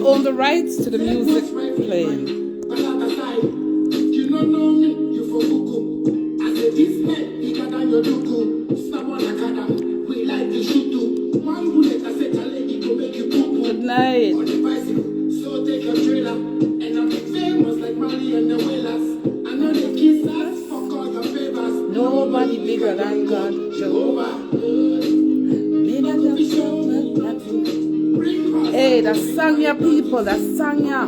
not own the rights to the music playing. Good night. So take your trailer and I'll be famous like Marley and the Wailers. I know the kids ask for all your favors. Nobody bigger than God, Jehovah. Hey, that sang ya people, that sang ya.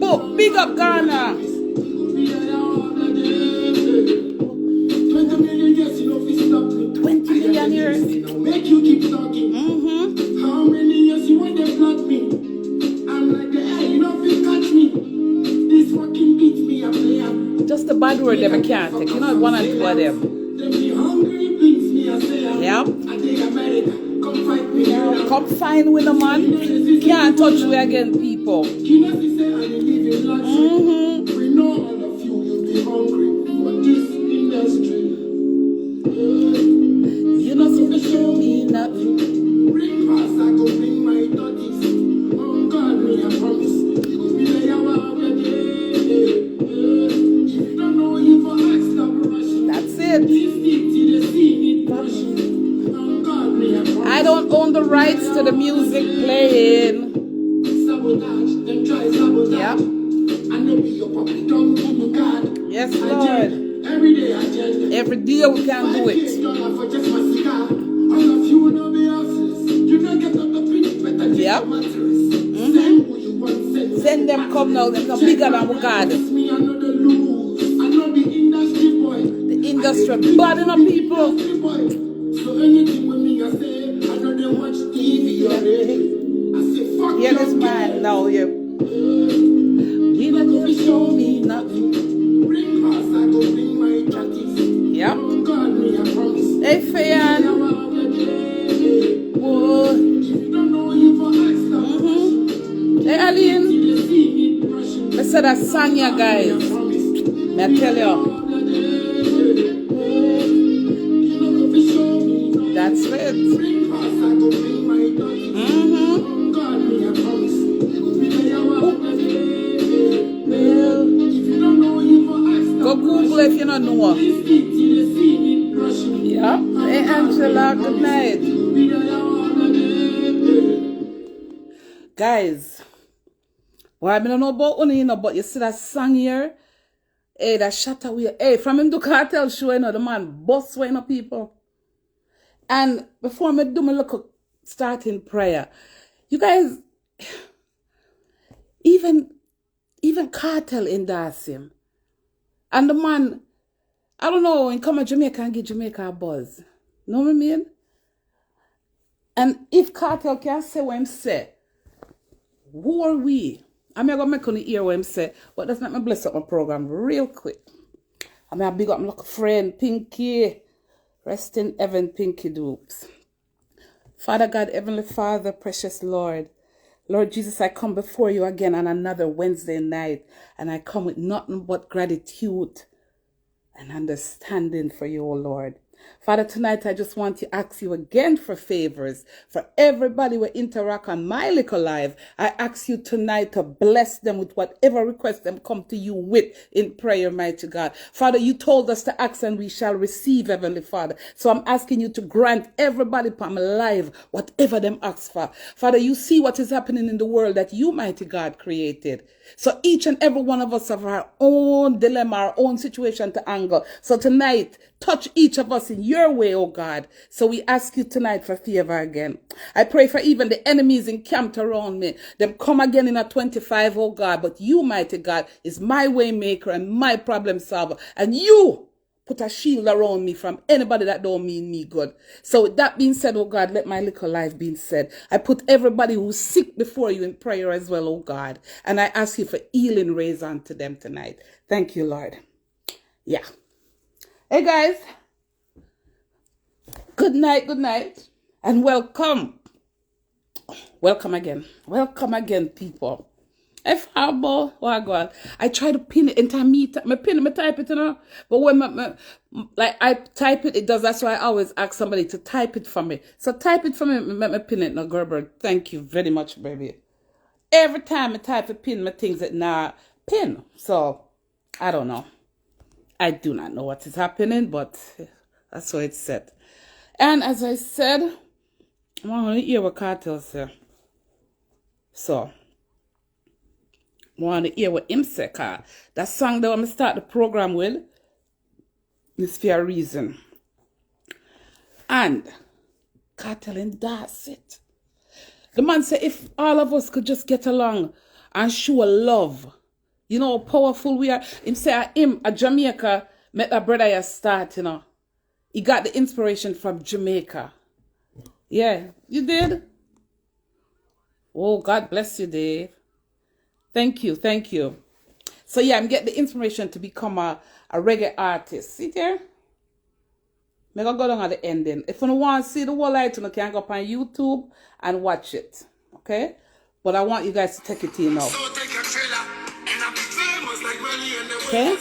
Oh, big up Ghana. 20 million years. Make you keep talking. How many years you want to block me? I'm like the air, you don't feel catch me. This fucking beats me up there. Just the bad word them I can't take. You know one and two of them. Them be hungry beats me I say. Yep. I take America. Come fight me. Come find with a man. Can't touch me again, people. We know all of you will be hungry for this industry. You know, see the show me nothing. Bring pass, I go bring my thoughts. Oh God, me I promise. You will be there every day. If you don't know, you for ask, stop rushing. That's it. Oh God, me I promise. I don't own the rights to the music playing. Sabotage, them try sabotage. Yep. I know be your puppy, don't give me God. Yes, Lord. Every day I tell every day we can do it. Yep. Send them come now, they come bigger than we God. The industry bad enough people. So anything with me I say, I know they watch TV already. I say fuck yeah, this man now, yeah. You not gonna show me nothing. Bring pass, I go bring my chatties. Yep. Hey, Fayan. Whoa. Hey, Aline. I said I sang ya, guys. May I tell you? That's it. Go Google if you don't know. Yeah. Hey, Angela, good night. Guys, well, I don't know about only, you know, but you see that song here? Hey, that shot away. Hey, from him do cartel show, you know, the man boss way, you know, people. And before I do my little starting prayer, you guys, even cartel endorse him. And the man, I don't know, in come to Jamaica and give Jamaica a buzz. Know what I mean? And if cartel can say what him say, who are we? I'm going to make on the ear what him say, but that's not my bless up my program real quick. I'm going to big up my little friend, Pinky. Rest in heaven, Pinky Dupes. Father God, Heavenly Father, precious Lord. Lord Jesus, I come before you again on another Wednesday night, and I come with nothing but gratitude and understanding for you, O Lord. Father, tonight I just want to ask you again for favors. For everybody who interact on my little life, I ask you tonight to bless them with whatever request them come to you with in prayer, mighty God. Father, you told us to ask and we shall receive, Heavenly Father. So I'm asking you to grant everybody upon my life whatever them ask for. Father, you see what is happening in the world that you, mighty God, created. So each and every one of us have our own dilemma, our own situation to angle. So tonight, touch each of us in your way, oh God. So we ask you tonight for favor again. I pray for even the enemies encamped around me. Them come again in a 25, oh God. But you, mighty God, is my way maker and my problem solver. And you put a shield around me from anybody that don't mean me good. So with that being said, oh God, let my little life be said. I put everybody who's sick before you in prayer as well, oh God. And I ask you for healing rays unto them tonight. Thank you, Lord. Yeah. Hey guys, good night, and welcome. Welcome again, people. If I ball, I try to pin it into me pin me type it, you know. But when like I type it, it does. That's why I always ask somebody to type it for me. So type it for me, me pin it, no Gerber. Thank you very much, baby. Every time I type a pin, my things that not pin. So I don't know. I do not know what is happening, but that's what it said. And as I said, I want to hear what Cartel said. So I want to hear what him say, cause that song that I'm gonna start the program with is for a reason. And Cartel endorse it. The man said if all of us could just get along and show love, you know how powerful we are. Him say him a Jamaica met a brother here start, you know. He got the inspiration from Jamaica. Yeah, you did? Oh, God bless you, Dave. Thank you, thank you. So yeah, I'm getting the inspiration to become a reggae artist. See there? I'm going to go down at the ending. If you want to see the whole light, you can go up on YouTube and watch it. Okay? But I want you guys to take it in now. Okay?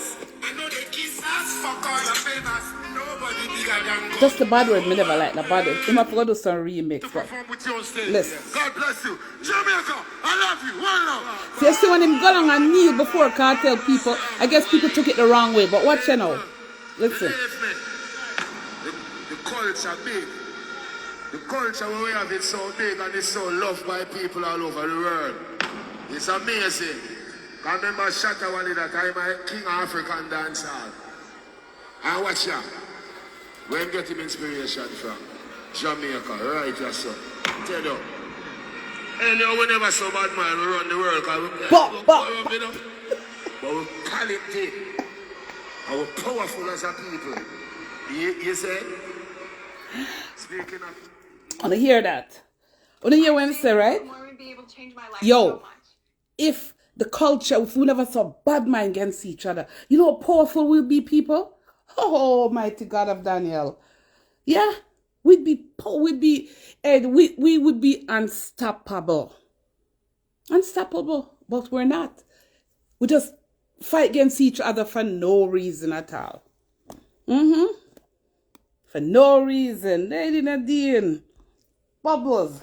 Just the bad word, me never like the bad word. You might go do some remix. But listen. God bless you. Jamaica, I love you. One love. You see when him go down and kneel before Cartel people, I guess people took it the wrong way. But watch you now. Listen. The culture big. The culture we have is so big and it's so loved by people all over the world. It's amazing. I remember Shatta one that I'm a king of African dancehall. And watch ya. Where him get him inspiration from? Jamaica, right, yes, sir. Tell you. And we never so bad man, we run the world. But we're talented. And we're powerful as a people. You say? Speaking of. I want to hear that. I want to hear what I say, right? Yo, if the culture, if we never saw bad mind against each other, you know how powerful we'll be, people? Oh, mighty God of Daniel. Yeah, we would be unstoppable. Unstoppable, but we're not. We just fight against each other for no reason at all. For no reason. Lady Nadine. Bubbles.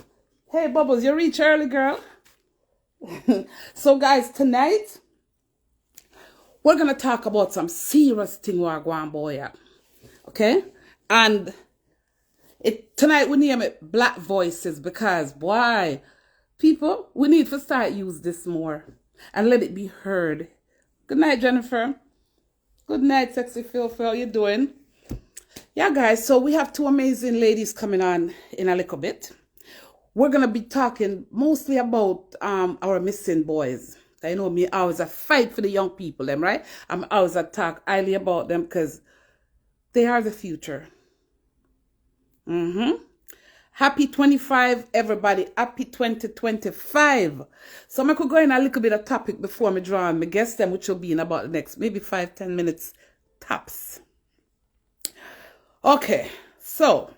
Hey, Bubbles, you reach early, girl. So, guys, tonight, we're going to talk about some serious thing we're going boy. Okay? And tonight we name it Black Voices because, boy, people, we need to start use this more and let it be heard. Good night, Jennifer. Good night, Sexy Phil. How you doing? Yeah, guys, so we have two amazing ladies coming on in a little bit. We're going to be talking mostly about our missing boys. I know me always a fight for the young people, them, right? I'm always a talk highly about them because they are the future. Happy 25, everybody. Happy 2025. So I could go in a little bit of topic before me draw on my guest them, which will be in about the next maybe 5-10 minutes tops. Okay, so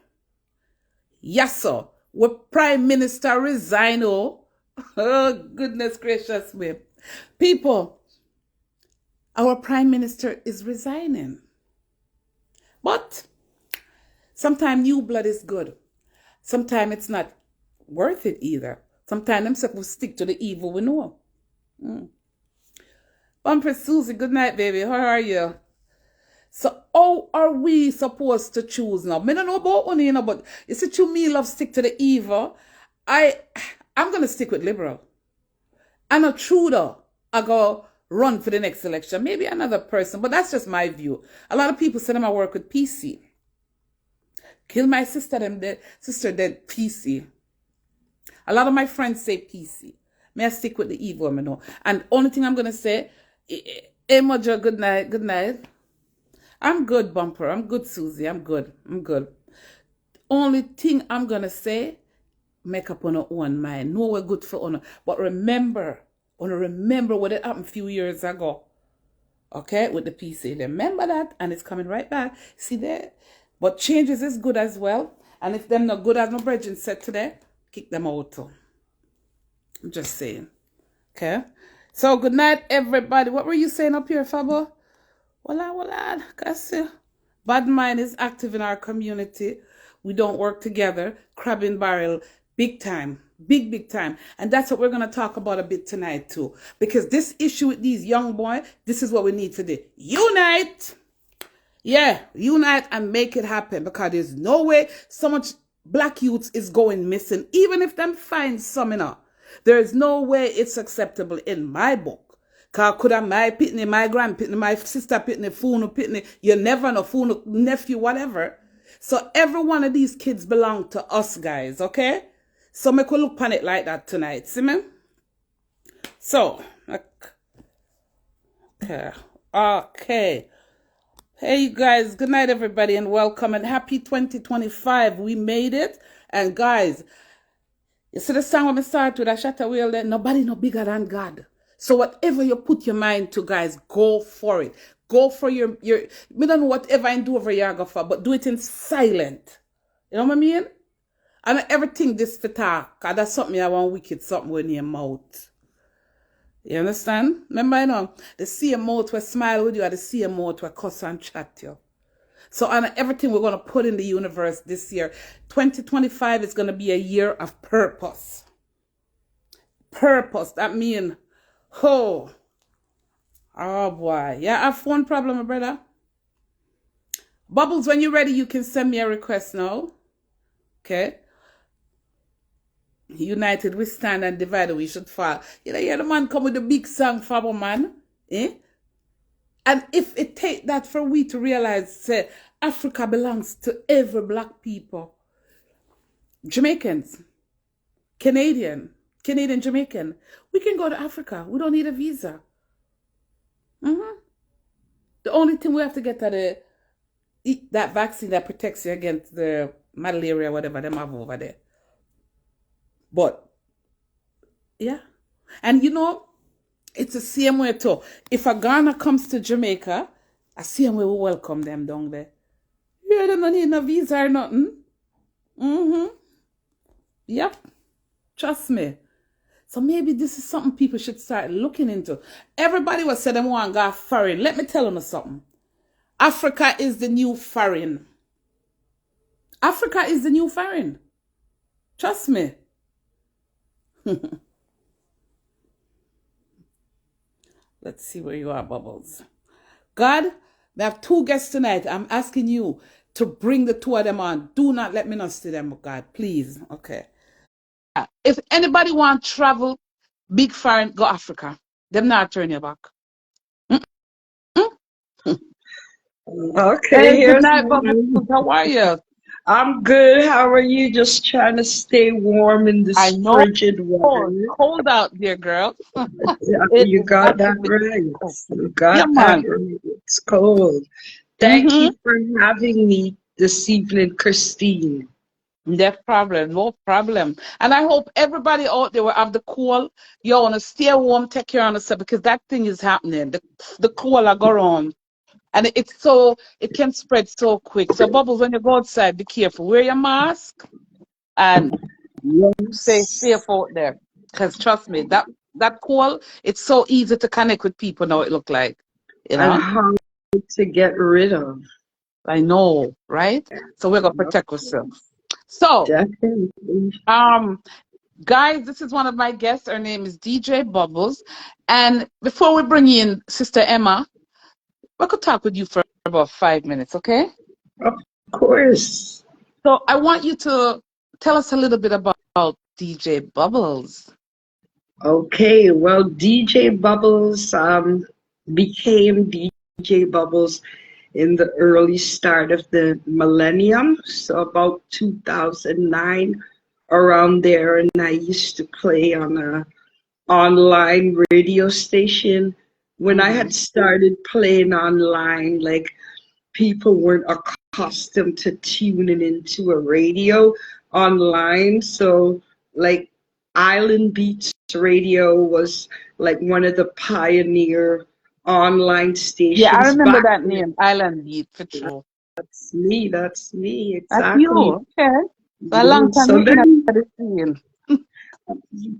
yes, sir. With Prime Minister resign, oh goodness gracious me. People, our Prime Minister is resigning. But sometimes new blood is good. Sometimes it's not worth it either. Sometimes we stick to the evil we know. Bumper Susie, good night, baby. How are you? So how are we supposed to choose now? I don't know about one, you know, but you see, to me, love stick to the evil. I'm going to stick with Liberal. And a Trudeau, I go run for the next election. Maybe another person, but that's just my view. A lot of people say I work with PC. Kill my sister, dead PC. A lot of my friends say PC. May I stick with the evil, I know. And only thing I'm going to say, Emoja, good night, good night. I'm good, Bumper. I'm good, Susie. I'm good. Only thing I'm going to say, make up on our own mind. Know we're good for honor. But remember what happened a few years ago. Okay? With the PC. Remember that. And it's coming right back. See there? But changes is good as well. And if them not good as my brethren said today, kick them out too. I'm just saying. Okay? So good night, everybody. What were you saying up here, Fabo? Well, bad mind is active in our community. We don't work together. Crabbing barrel, big time, big time. And that's what we're going to talk about a bit tonight too. Because this issue with these young boys, this is what we need to do. Unite. Yeah, unite and make it happen, because there's no way so much black youths is going missing, even if them find some, there is no way it's acceptable in my book. Because could have my pitney, my grand pitney, my sister pitney, funu pitney, you never know, funu nephew, whatever. So every one of these kids belong to us, guys, okay? So make we look upon it like that tonight, see me? So, okay. Hey, you guys, good night, everybody, and welcome, and happy 2025. We made it. And guys, you see the song when we start with, I shut away there, nobody no bigger than God. So whatever you put your mind to, guys, go for it. Go for your we don't know whatever I do over here, go for, but do it in silent. You know what I mean? And everything this for talk, cause that's something I want wicked, something in your mouth. You understand? Remember, the same mouth will smile with you, and the same mouth will cuss and chat you. So on everything we're going to put in the universe this year, 2025 is going to be a year of purpose. Purpose. That means, oh boy. Yeah, I have phone problem, my brother. Bubbles, when you're ready, you can send me a request now. Okay? United we stand and divided we should fall. You know, the man come with a big song for our man. And if it take that for we to realize, say, Africa belongs to every black people. Jamaicans, Canadian, Jamaican. We can go to Africa. We don't need a visa. The only thing we have to get that vaccine that protects you against the malaria, whatever them have over there. But, yeah. And it's the same way too. If a Ghana comes to Jamaica, the same way we welcome them down there. Yeah, they don't need no visa or nothing. Yep. Trust me. So maybe this is something people should start looking into. Everybody was saying them want to go foreign. Let me tell them something. Africa is the new foreign. Africa is the new foreign. Trust me. Let's see where you are, Bubbles. God, we have 2 guests tonight. I'm asking you to bring the 2 of them on. Do not let me not see them, God. Please. Okay. If anybody want to travel big foreign, go Africa. Them not turn your back. Okay, Hey, good night, Bubbles. How are you? I'm good. How are you? Just trying to stay warm in this frigid weather. Cold out there, girl. You got that right. You got that right. It's cold. Thank you for having me this evening, Christine. No problem. And I hope everybody out there will have the cold. You want to stay warm, take care of yourself, because that thing is happening. The cold are going on. And it can spread so quick. So, Bubbles, when you go outside, be careful. Wear your mask and stay safe out there. Because trust me, that cold, it's so easy to connect with people now, it look like. And how to get rid of. I know, right? So we're going to protect ourselves. So, guys, this is one of my guests. Her name is DJ Bubbles. And before we bring in Sister Emma, we could talk with you for about 5 minutes, okay? Of course. So I want you to tell us a little bit about DJ Bubbles. Okay, well, DJ Bubbles became DJ Bubbles in the early start of the millennium, so about 2009, around there, and I used to play on an online radio station. When I had started playing online, like, people weren't accustomed to tuning into a radio online, so like Island Beats Radio was like one of the pioneer online stations. Yeah, I remember that name, Island Beat, for sure. That's me, exactly. That's you, okay. A long time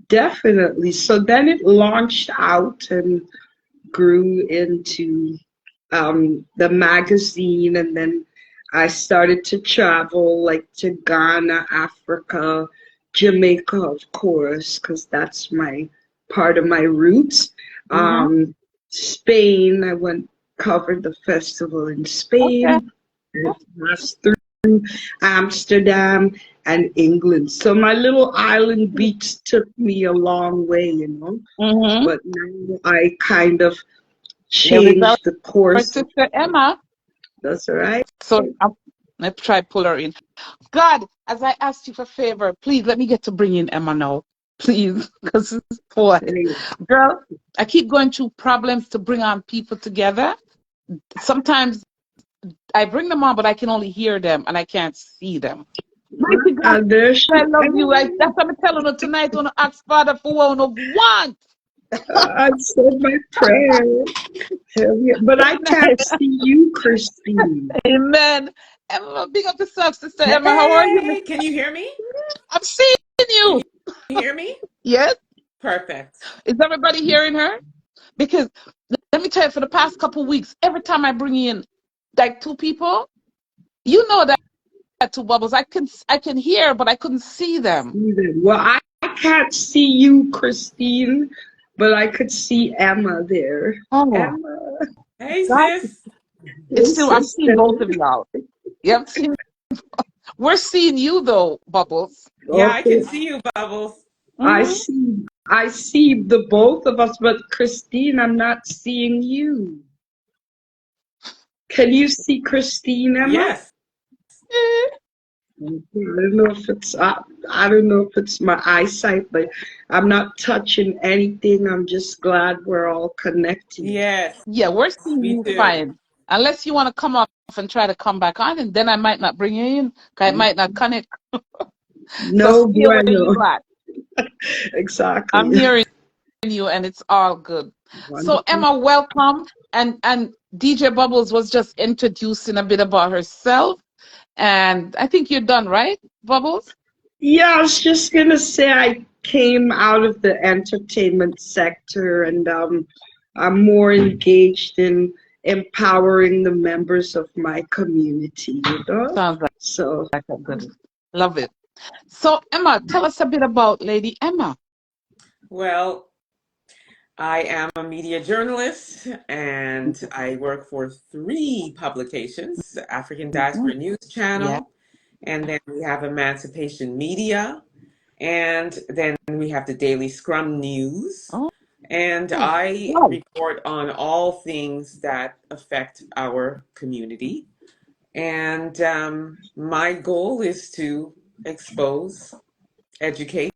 Definitely. So then it launched out and grew into the magazine, and then I started to travel like to Ghana, Africa, Jamaica, of course, because that's my part of my roots. Mm-hmm. Spain, I went covered the festival in Okay. Spain. I passed through Amsterdam and England. So my little island beach took me a long way, you know. Mm-hmm. But now I kind of There we go. changed the Our course. sister Emma. That's all right. So let's try pull her in. God, as I asked you for favor, please let me get to bring in Emma now. Please, because boy, girl, I keep going through problems to bring on people together. Sometimes I bring them on, but I can only hear them and I can't see them. Mighty God, There she I love you. That's what I'm telling her tonight. On ask Father for one of one. I said my prayer. Hell yeah. But I can't see you, Christine. Amen. Emma, big up yourself, Sister Emma. How are you? Hey, can you hear me? I'm seeing Can you. you hear me? Yes. Perfect. Is everybody hearing her? Because let me tell you, for the past couple of weeks, every time I bring in like two people, you know that two bubbles, I can hear, but I couldn't see them. Well, I can't see you, Christine, but I could see Emma there. Oh, Emma, Hey, God, sis. it's hey, still I'm seeing sister. both of y'all. Yeah, we're seeing you though, Bubbles. Yeah, I can Okay, see you, Bubbles. Hmm. I see the both of us, but Christine, I'm not seeing you. Can you see Christine, Emma? Yes. I don't know if it's my eyesight, but I'm not touching anything. I'm just glad we're all connected. Yes. Yeah, we're seeing Me you too. fine. Unless you want to come off and try to come back on, and then I might not bring you in. 'Cause I might not connect. So No stay where bueno. you at. I'm Exactly. hearing you, and it's all good. So Wonderful. Emma, welcome. And DJ Bubbles was just introducing a bit about herself, and I think you're done, right, Bubbles? Yeah, I was just gonna say I came out of the entertainment sector, and I'm more engaged in empowering the members of my community, you know? Sounds So like a good. Love it. So Emma, tell us a bit about Lady Emma. Well, I am a media journalist and I work for three publications, the African Mhm. Diaspora News Yeah. Channel, and then we have Emancipation Media, and then we have the Daily Scrum News. Oh, And I wow. report on all things that affect our community. And my goal is to expose, educate,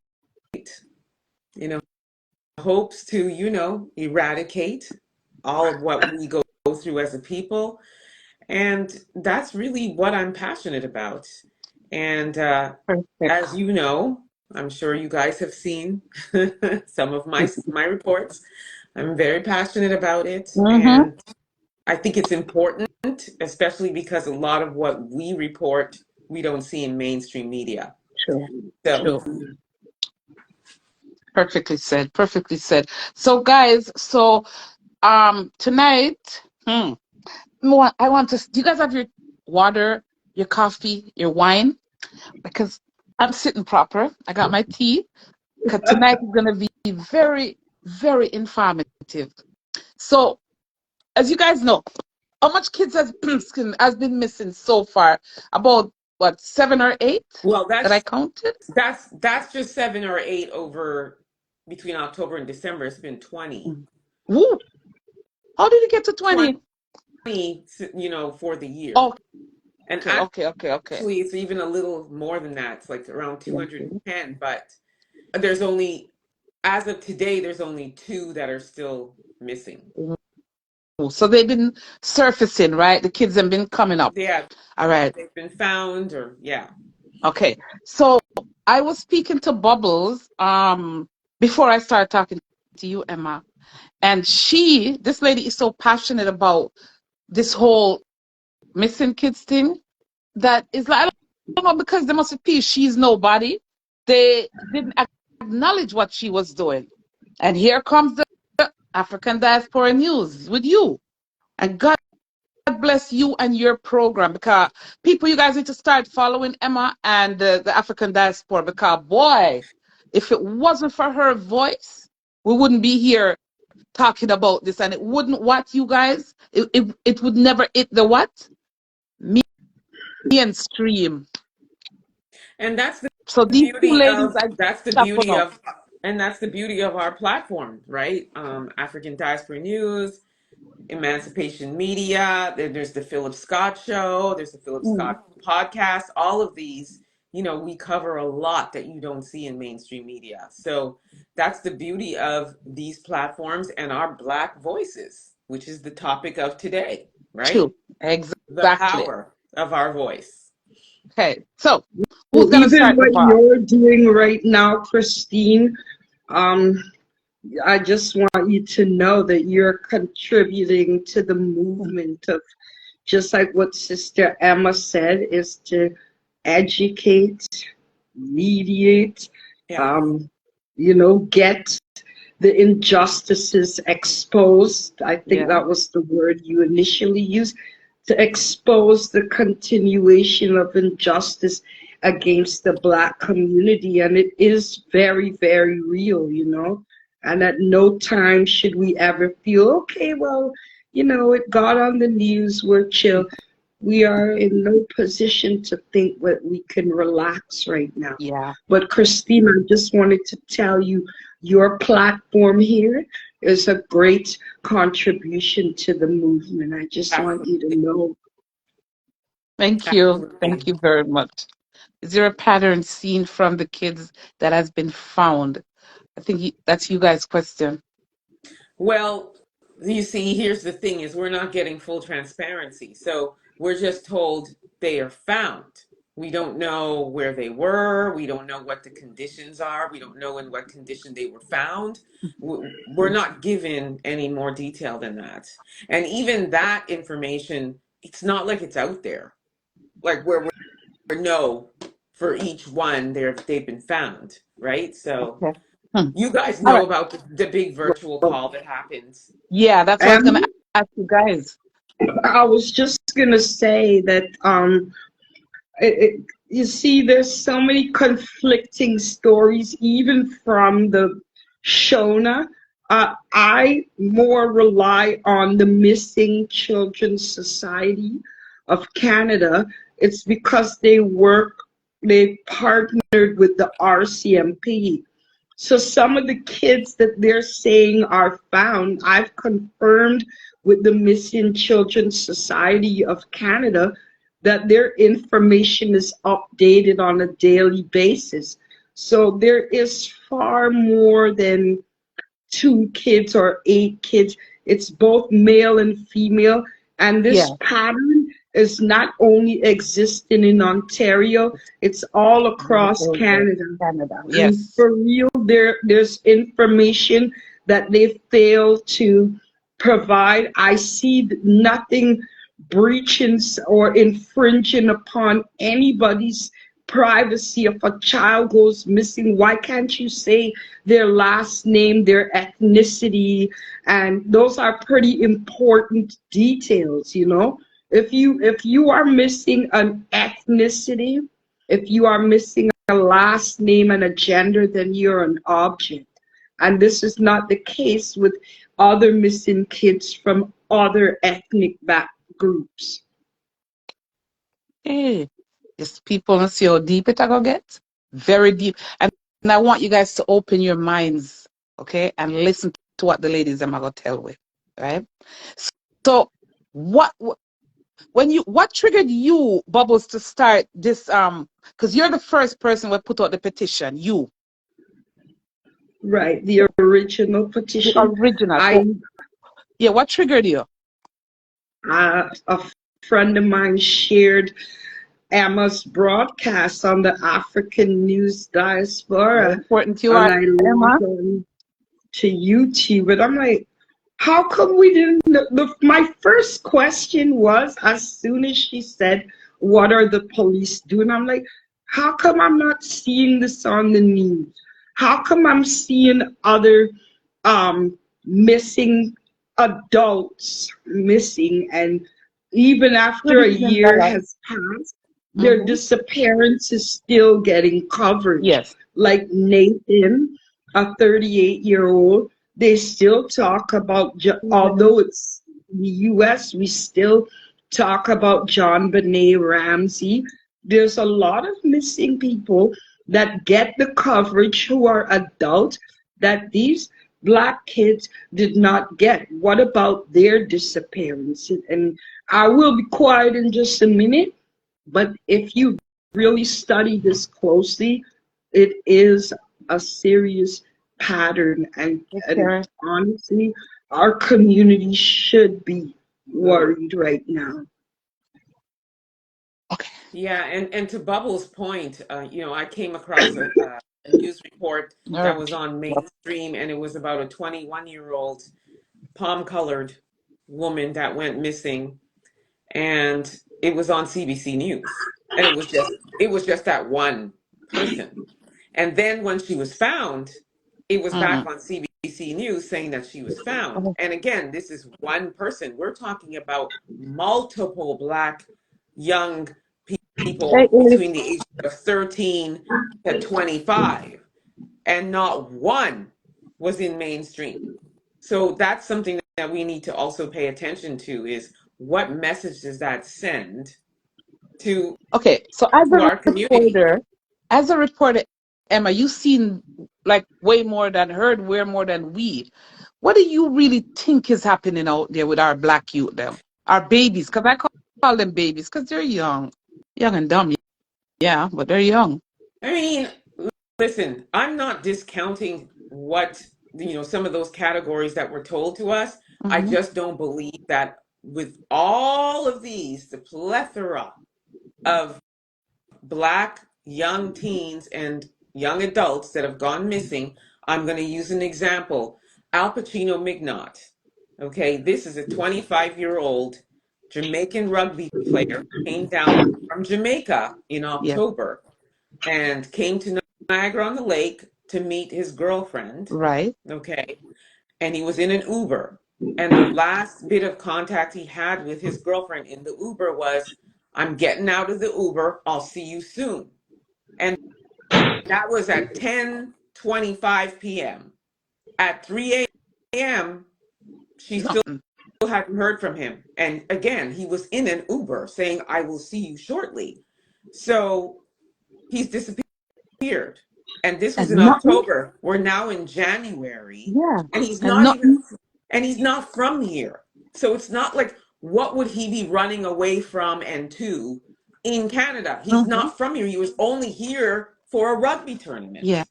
you know, hopes to, eradicate all of what we go through as a people. And that's really what I'm passionate about. And as Perfect. you know, I'm sure you guys have seen some of my reports. I'm very passionate about it. Mm-hmm. And I think it's important, especially because a lot of what we report, we don't see in mainstream media. True. So, True. Perfectly said. Perfectly said. So guys, tonight, I want to. Do you guys have your water, your coffee, your wine? Because I'm sitting proper. I got my tea. Because tonight is going to be very, very informative. So, as you guys know, how much kids has been missing so far? About what, 7 or 8 well, that I counted? that's just 7 or 8 over between October and December. It's been 20. Mm. Woo! How did it get to 20? 20, for the year. Okay, And okay. actually, it's even a little more than that. It's like around Mhm. 210, but there's only, as of today, there's only two that are still missing. So they've been surfacing, right? The kids have been coming up. Yeah, All right. they've been found, or yeah. Okay. So I was speaking to Bubbles before I started talking to you, Emma. And this lady is so passionate about this whole missing kids thing that is like, I don't know, because there must be peace. She's nobody. They didn't acknowledge what she was doing. And here comes the African Diaspora News with you. And God bless you and your program, because people, you guys need to start following Emma and the African Diaspora, because boy, if it wasn't for her voice, we wouldn't be here talking about this, and it wouldn't what you guys, it would never hit the what? Mainstream. And that's the So these two beauty ladies of I that's the stop beauty up. of and that's the beauty of our platform, right? African Diaspora News, Emancipation Media, there's the Philip Scott Show, there's the Philip Mm, Scott podcast. All of these, we cover a lot that you don't see in mainstream media. So that's the beauty of these platforms and our Black voices, which is the topic of today, right? true. The Exactly. power of our voice. Okay. So who's gonna Even start the what bar? you're doing right now, Christine, um, I just want you to know that you're contributing to the movement of, just like what Sister Emma said, is to educate, mediate, Yeah. um, get the injustices exposed. I think Yeah. that was the word you initially used, to expose the continuation of injustice against the Black community. And it is very, very real. And at no time should we ever feel, okay, well, it got on the news, we're chill. We are in no position to think that we can relax right now. Yeah. But Christina, I just wanted to tell you, your platform here is a great contribution to the movement. I just want you to Absolutely. know. Thank you. Thank Absolutely. you very much. Is there a pattern seen from the kids that has been found? I think that's you guys' question. Well, you see, here's the thing is we're not getting full transparency. So we're just told they are found. We don't know where they were. We don't know what the conditions are. We don't know in what condition they were found. We're not given any more detail than that. And even that information, it's not like it's out there. Like where we know for each one they've been found, right? So Okay. Hmm. you guys All know right. about the big virtual call that happens. Yeah, that's what I was gonna And ask you guys. I was just gonna say that you see, there's so many conflicting stories, even from the Shona. I more rely on the Missing Children's Society of Canada. It's because they partnered with the RCMP. So some of the kids that they're saying are found, I've confirmed with the Missing Children's Society of Canada that their information is updated on a daily basis. So there is far more than 2 kids or 8 kids. It's both male and female. And Yeah. this pattern is not only existing in Ontario, it's all across Over Canada. Canada. And Yes. for real, there's information that they fail to provide. I see nothing breaching or infringing upon anybody's privacy. If a child goes missing, why can't you say their last name, their ethnicity? And those are pretty important details. If you are missing an ethnicity, if you are missing a last name and a gender, then you're an object. And this is not the case with other missing kids from other ethnic back groups. Hey, yes, people and see how deep it I go get. Very deep. And I want you guys to open your minds, okay, and listen to what the ladies am gonna tell with, right? So what what triggered you, Bubbles, to start this because you're the first person who put out the petition, you, Right, the original the petition. original. I So yeah, what triggered you? a friend of mine shared Emma's broadcast on the African News How Diaspora, important you and are, I Emma. logged on to YouTube, and I'm like, how come we didn't know? My first question was, as soon as she said, what are the police doing? I'm like, how come I'm not seeing this on the news? How come I'm seeing other missing adults missing, and even after Good a evening, year Bella. has passed, their disappearance is still getting coverage? Yes. Like Nathan, a 38-year-old, they still talk about, although it's the US, we still talk about John Benet Ramsey. There's a lot of missing people that get the coverage who are adults that these Black kids did not get. What about their disappearance? And I will be quiet in just a minute, but if you really study this closely, it is a serious pattern. And Okay. honestly, our community should be worried right now. Okay. Yeah, and to Bubbles' point, I came across a news report All that right. was on mainstream, and it was about a 21-year-old palm-colored woman that went missing, and it was on CBC News, and it was just that one person. And then when she was found, it was back Mm. on CBC News saying that she was found. Oh, And again, this is one person. We're talking about multiple Black young hey, people Elif. between the ages of 13 to 25, and not one was in mainstream. So that's something that we need to also pay attention to, is what message does that send to Okay, so as a our community? reporter, Emma, you seen like way more than heard, way more than we. What do you really think is happening out there with our Black youth, them, our babies? Because I call them babies because they're young and dumb. Yeah, but they're young. I mean, listen, I'm not discounting what, some of those categories that were told to us. I Hmm. just don't believe that with all of these, the plethora of Black young teens and young adults that have gone missing. I'm going to use an example. Al Pacino Mignot. Okay, this is a 25-year-old Jamaican rugby player, came down from Jamaica in Yeah, October and came to Niagara on the Lake to meet his girlfriend. right. Okay, and he was in an Uber. And the last bit of contact he had with his girlfriend in the Uber was, "I'm getting out of the Uber. I'll see you soon." And that was at 10:25 p.m. At 3 a.m., she still Nothing. hadn't heard from him. And again, he was in an Uber saying, "I will see you shortly." So he's disappeared. And this was And in nothing. October. We're now in January, Yeah, and he's and not even, nothing. and he's not from here. So it's not like, what would he be running away from and to in Canada? He's Hmm. not from here. He was only here for a rugby tournament. Yeah,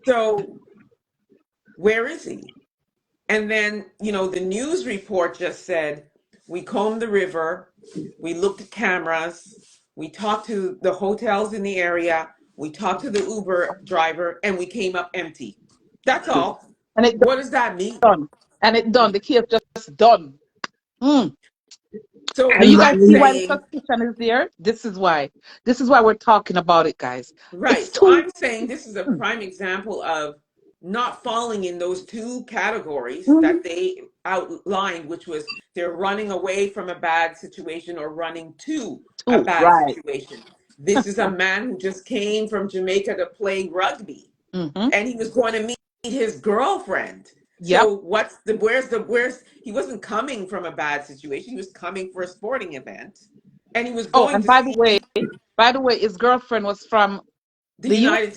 So where is he? And then, the news report just said, we combed the river, we looked at cameras, we talked to the hotels in the area, we talked to the Uber driver, and we came up empty. That's all. and it What does that mean? done. And it done. The case just done. Mm. So Now you And, guys I'm see why the and saying, suspicion is there? This is why. This is why we're talking about it, guys. right. It's So too. I'm saying this is a prime example of not falling in those two categories Mhm. that they outlined, which was they're running away from a bad situation or running to a Too. bad Right. situation. This is a man who just came from Jamaica to play rugby, Mm-hmm. and he was going to meet his girlfriend. Yep. So where's he wasn't coming from a bad situation. He was coming for a sporting event, and he was Oh, going and to see by the way, his girlfriend was from the the U.S. United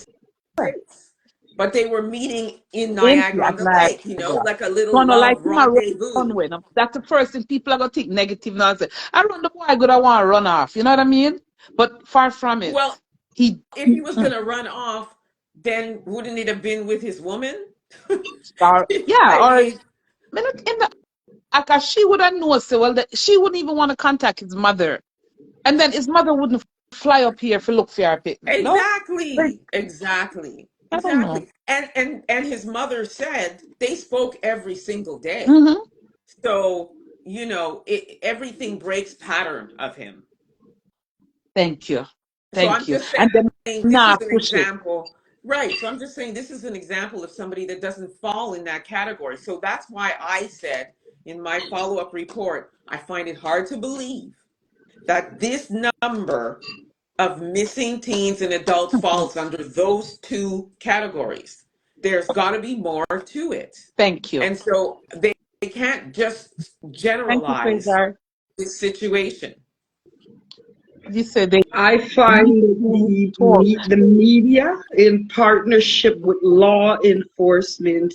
States. But they were meeting in in Niagara on the Lake, Niagara. like a little No, no, like love him a rendezvous. run with him. That's the first thing people are gonna think negative now. Say, I run the boy good, I want to run off. You know what I mean? But far from it. Well, He if he was going to run off, then wouldn't it have been with his woman? or yeah, I or mean, minute in the like she would have known so well that she wouldn't even want to contact his mother. And then his mother wouldn't fly up here for look for her pit. No? Like, exactly, exactly, I don't know. exactly. And his mother said they spoke every single day. Mm-hmm. So, everything breaks pattern of him. Thank you. So Thank I'm you. just And then saying this nah is an push it. example. Right. So I'm just saying this is an example of somebody that doesn't fall in that category. So that's why I said in my follow-up report, I find it hard to believe that this number of missing teens and adults falls under those two categories. There's got to be more to it. Thank you. And so they can't just Thank you, generalize Fraser. this situation. You said they I find the media, in partnership with law enforcement,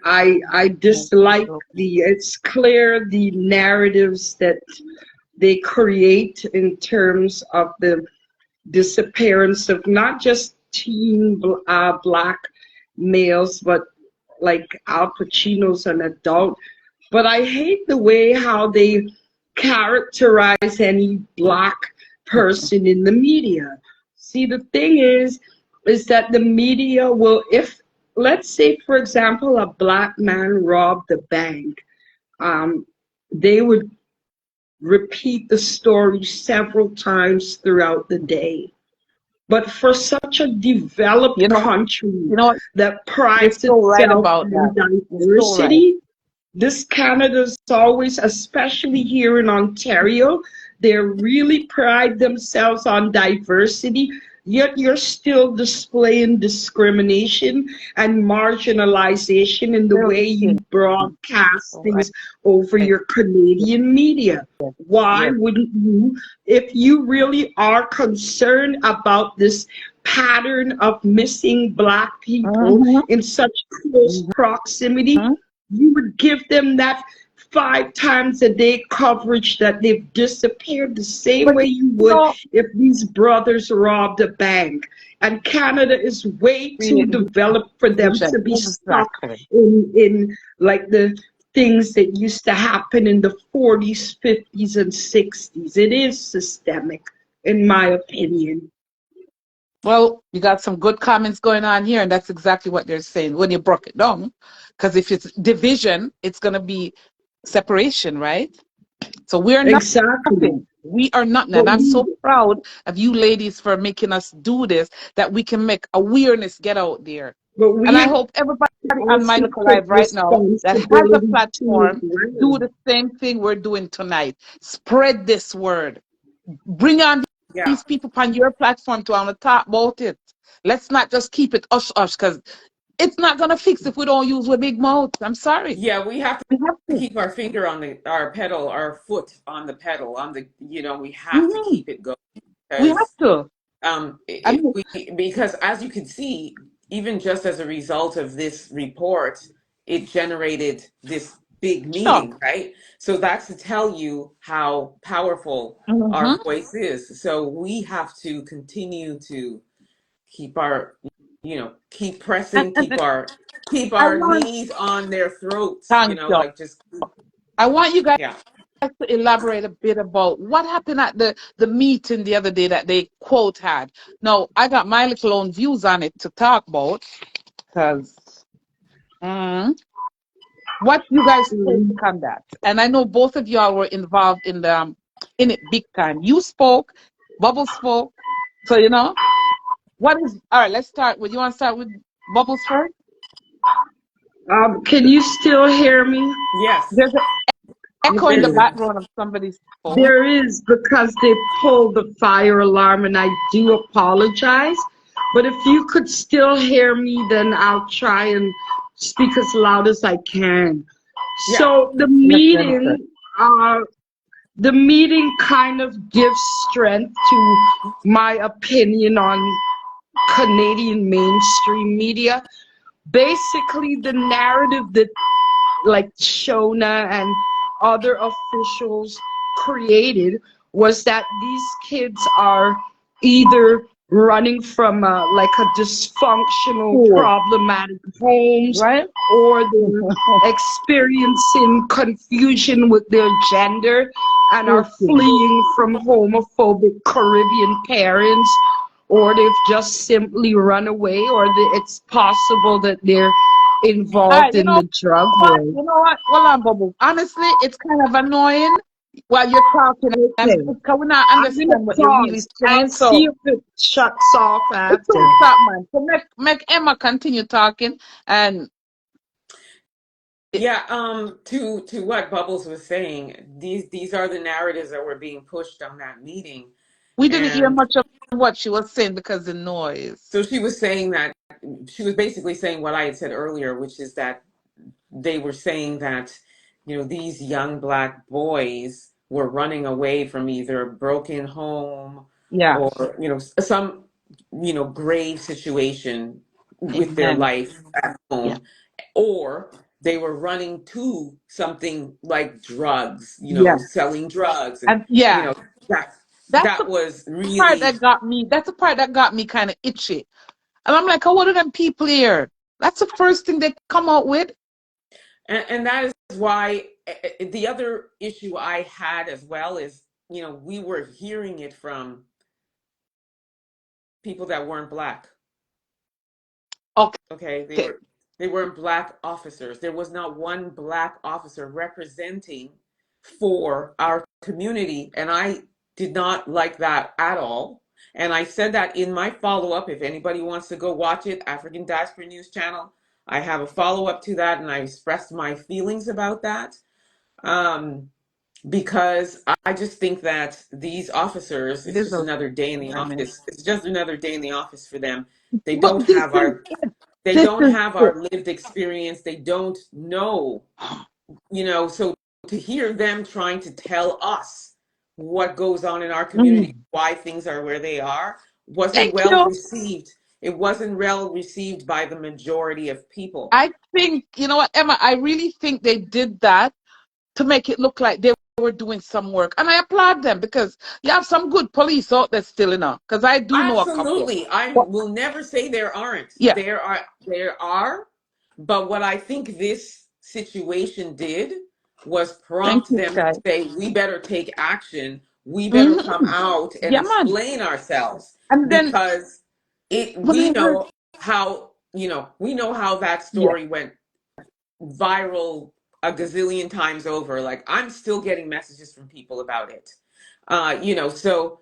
I dislike it's clear the narratives that they create in terms of the disappearance of not just black males, but like Al Pacino's an adult. But I hate the way how they characterize any black person in the media. See, the thing is that the media will, if, let's say, for example, a black man robbed a bank, they would repeat the story several times throughout the day. But for such a developed country that prides itself on diversity, this Canada's always, especially here in Ontario, they really pride themselves on diversity, yet you're still displaying discrimination and marginalization in the way you broadcast things over your Canadian media. Why wouldn't you, if you really are concerned about this pattern of missing black people in such close proximity, you would give them that 5 times a day coverage that they've disappeared the same way you would if these brothers robbed a bank. And Canada is way too developed for them to be stuck in like the things that used to happen in the 40s, 50s, and 60s. It is systemic, in my opinion. Well, you got some good comments going on here, and that's exactly what they're saying when you broke it down. Because if it's division, it's going to be separation, right? So we're not nothing. We are nothing. And I'm so proud of you ladies for making us do this, that we can make awareness get out there. And I hope everybody on my local live right now that has a platform do the same thing we're doing tonight. Spread this word. Bring on these people on your platform to want to talk about it. Let's not just keep it hush because it's not gonna fix if we don't use our big mouth. I'm sorry. Yeah, we have to keep our finger on our pedal, our foot on the pedal, on the we have to keep it going. We have to. Because as you can see, even just as a result of this report, it generated this big meeting, right? So that's to tell you how powerful our voice is. So we have to continue to keep our, keep pressing, keep our knees on their throats, like just. I want you guys to elaborate a bit about what happened at the meeting the other day that they quote had. Now, I got my little own views on it to talk about, because what you guys think on that? And I know both of y'all were involved in it big time. You spoke, Bubbles spoke, so what is all right? Let's start with. You want to start with Bubbles first? Can you still hear me? Yes. There's an echo in the background of somebody's phone. There is, because they pulled the fire alarm, and I do apologize. But if you could still hear me, then I'll try and speak as loud as I can. Yeah. So the meeting kind of gives strength to my opinion on Canadian mainstream media. Basically, the narrative that like Shona and other officials created was that these kids are either running from like a dysfunctional, problematic homes, right? Or they're experiencing confusion with their gender and are fleeing from homophobic Caribbean parents, or they've just simply run away, or it's possible that they're involved in the drug war. You know what? Hold on, Bubble. Honestly, it's kind of annoying while you're talking, and Okay. because we not I'm gonna understand what you're really pause saying, and see so if it shuts off it's after. all stop, man. So make Emma continue talking, and Yeah, to what Bubbles was saying, these are the narratives that were being pushed on that meeting. we didn't hear And much of what she was saying because the noise. so she was saying that she was basically saying what I had said earlier, which is that they were saying that, these young black boys were running away from either a broken home Yeah, or, some, grave situation with their amen. life at Yeah, home, or they were running to something like drugs, yeah, selling drugs. And, and yeah, that, that's the that was part really, that got me. That's the part that got me kind of itchy, and I'm like, oh, what are them people here? That's the first thing they come out with. and that is why the other issue I had as well is, we were hearing it from people that weren't black. Okay, Okay, they weren't black officers. There was not one black officer representing for our community, and I did not like that at all. And I said that in my follow up. If anybody wants to go watch it, African Diaspora News Channel, I have a follow up to that, and I expressed my feelings about that. Um, because I just think that these officers, it it's is just a another day in the amen. office. It's just another day in the office for them. They But don't have our they this don't is have it. our lived experience. They don't know, so to hear them trying to tell us what goes on in our community, Mm. why things are where they are, wasn't Thank well you. received. It wasn't well received by the majority of people. I think, you know what, Emma, I really think they did that to make it look like they were doing some work. And I applaud them because you have some good police out there still, because I do know a couple. Absolutely. I But will never say there aren't. yeah, There are, but what I think this situation did was thank prompt you, them to Sky. say, we better take action. We better come Hmm. out and Yeah, man. explain ourselves And then because it when we I heard, know how, that yeah, story went viral a gazillion times over. Like I'm still getting messages from people about it. So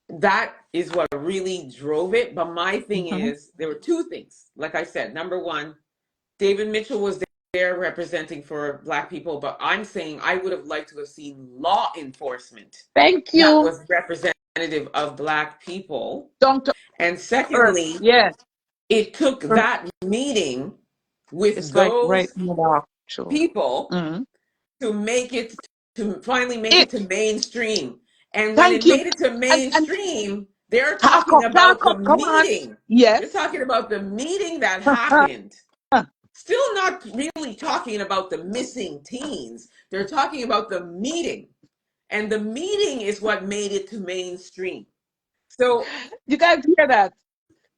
that is what really drove it. But my thing hmm, is, there were two things. Like I said, number one, David Mitchell was there representing for Black people, but I'm saying I would have liked to have seen law enforcement thank that you. was representative of Black people. Down to And earth. secondly, Yeah. it took Earth. that meeting with It's like right those in the actual. people Hmm. to finally make it It, to mainstream. And when thank it you. made it to And mainstream, they're talking talk about the up, come on. meeting. They're Yes. talking about the meeting that happened. Still not really talking about the missing teens. They're talking about the meeting. And the meeting is what made it to mainstream. So, You guys hear that?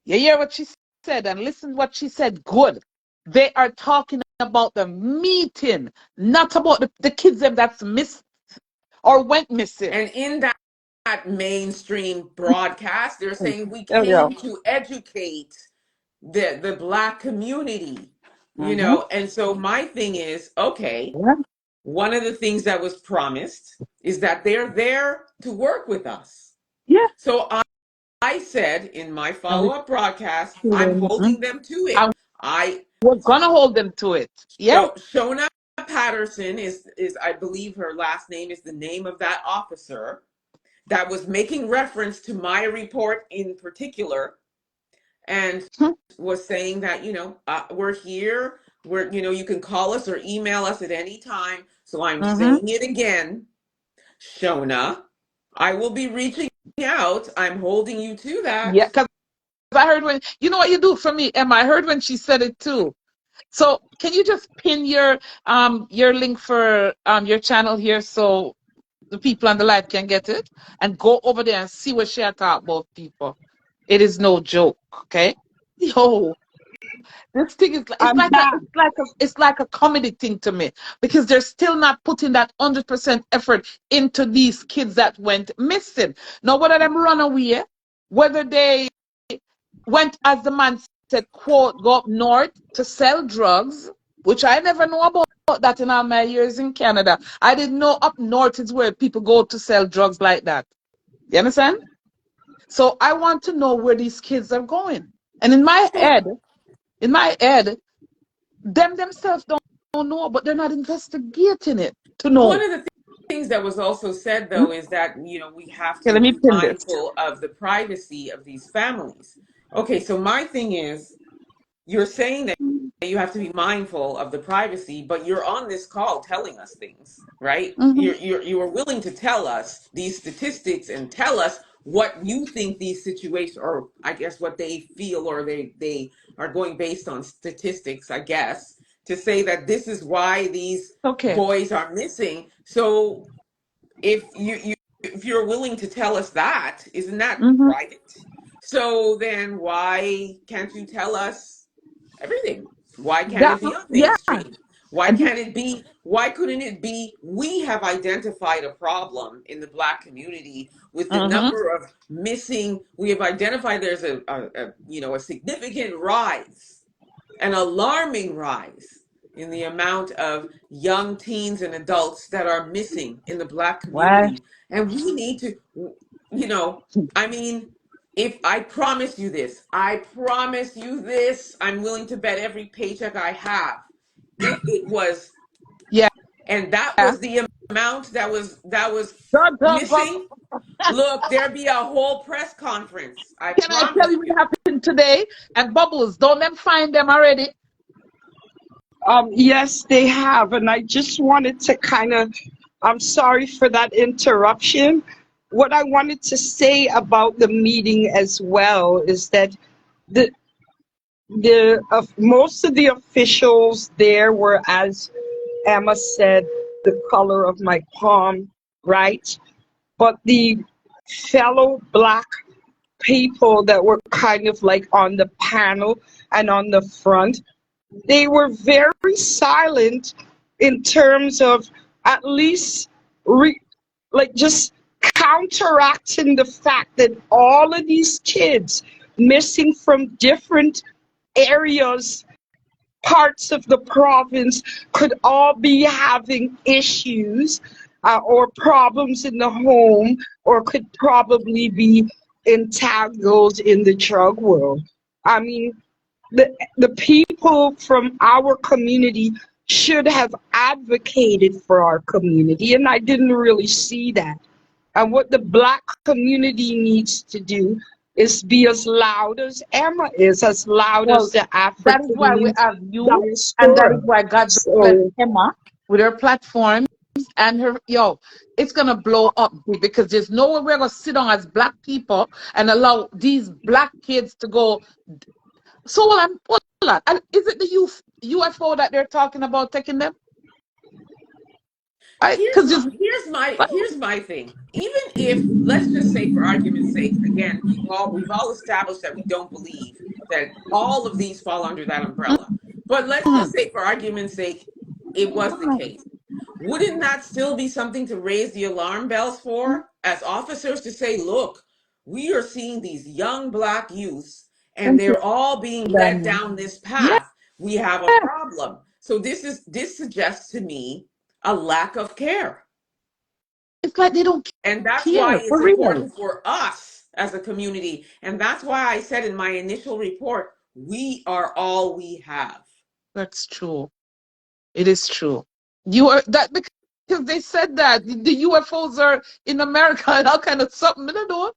You hear what she said and listen what she said. Good. They are talking about the meeting, not about the kids them that's missed or went missing. and in that mainstream broadcast, they're Mm. saying we There we go. came to educate the Black community, Hmm. and so my thing is, okay, Yeah. one of the things that was promised is that they're there to work with us. Yeah. So I said in my And we follow-up broadcast, I'm mhm. holding them to it. And I we're gonna hold them to it. Yeah. Shona Patterson is I believe her last name is the name of that officer that was making reference to my report in particular, and was saying that, we're here, you can call us or email us at any time. So I'm Mm-hmm. saying it again, Shona, I will be reaching out. I'm holding you to that. Yeah. Because I heard when you know what you do for me, Emma. I heard when she said it too. So can you just pin your link for your channel here so the people on the live can get it and go over there and see what she had talk about people. It is no joke, okay? Yo, this thing is I'm back. it's like a comedy thing to me because they're still not putting that 100% effort into these kids that went missing. Now whether them run away, whether they went as the man said, quote, go up north to sell drugs, which I never know about. that in all my years in Canada. I didn't know up north is where people go to sell drugs like that. You understand? So I want to know where these kids are going. And So in my head, them themselves don't know, but they're not investigating it to one know. of the things that was also said, Hmm? though, is that, we have Okay, to let me be pin this. mindful of the privacy of these families. Okay, so my thing is, you're saying that you have to be mindful of the privacy, but you're on this call telling us things, right? Mm-hmm. You are willing to tell us these statistics and tell us what you think these situations, or I guess what they feel, or they are going based on statistics, I guess, to say that this is why these Okay. boys are missing. So if you're willing to tell us that, isn't that Mm-hmm. private? So then why can't you tell us everything? Why can't That it be on yeah. mainstream? Why And can't it be? Why couldn't it be? We have identified a problem in the Black community with the mm-hmm. number of missing. We have identified there's a significant rise, an alarming rise in the amount of young teens and adults that are missing in the Black Why? community. And we need to, you know, I mean, if I promise you this, I promise you this, I'm willing to bet every paycheck I have. If it was, Yeah. and that was the amount that was Dub, dub, bub. missing, look, there'd be a whole press conference. I Can I tell promise you you. what happened today? And Bubbles, don't them find them already? Yes, they have. And I just wanted to I'm sorry for that interruption. What I wanted to say about the meeting as well is that the most of the officials there were, as Emma said, the color of my palm, right? But the fellow Black people that were kind of like on the panel and on the front, they were very silent in terms of at least just counteracting the fact that all of these kids missing from different areas, parts of the province, could all be having issues or problems in the home, or could probably be entangled in the drug world. I mean, the people from our community should have advocated for our community, and I didn't really see that. And what the Black community needs to do is be as loud as Emma is, as loud as Well, the that is why we African have you, and that is diaspora. why God bless So Emma with her platforms and her it's gonna blow up because there's no way we're gonna sit down as Black people and allow these Black kids to go. So hold on. And is it the UFO that they're talking about taking them? Right? here's Because my just here's my here's my thing. Even if, let's just say, for argument's sake, again, we've all established that we don't believe that all of these fall under that umbrella. But let's just say, for argument's sake, it was the case. Wouldn't that still be something to raise the alarm bells for as officers, to say, look, we are seeing these young Black youths and thank you, they're all being led Daniel. down this Yeah, path. We have a problem. So this suggests to me a lack of care. it's like they don't And that's why care it's for real. important for us as a community. And that's why I said in my initial report, we are all we have. That's true. It is true. You are that because they said that the UFOs are in America and all kind of something. I don't know.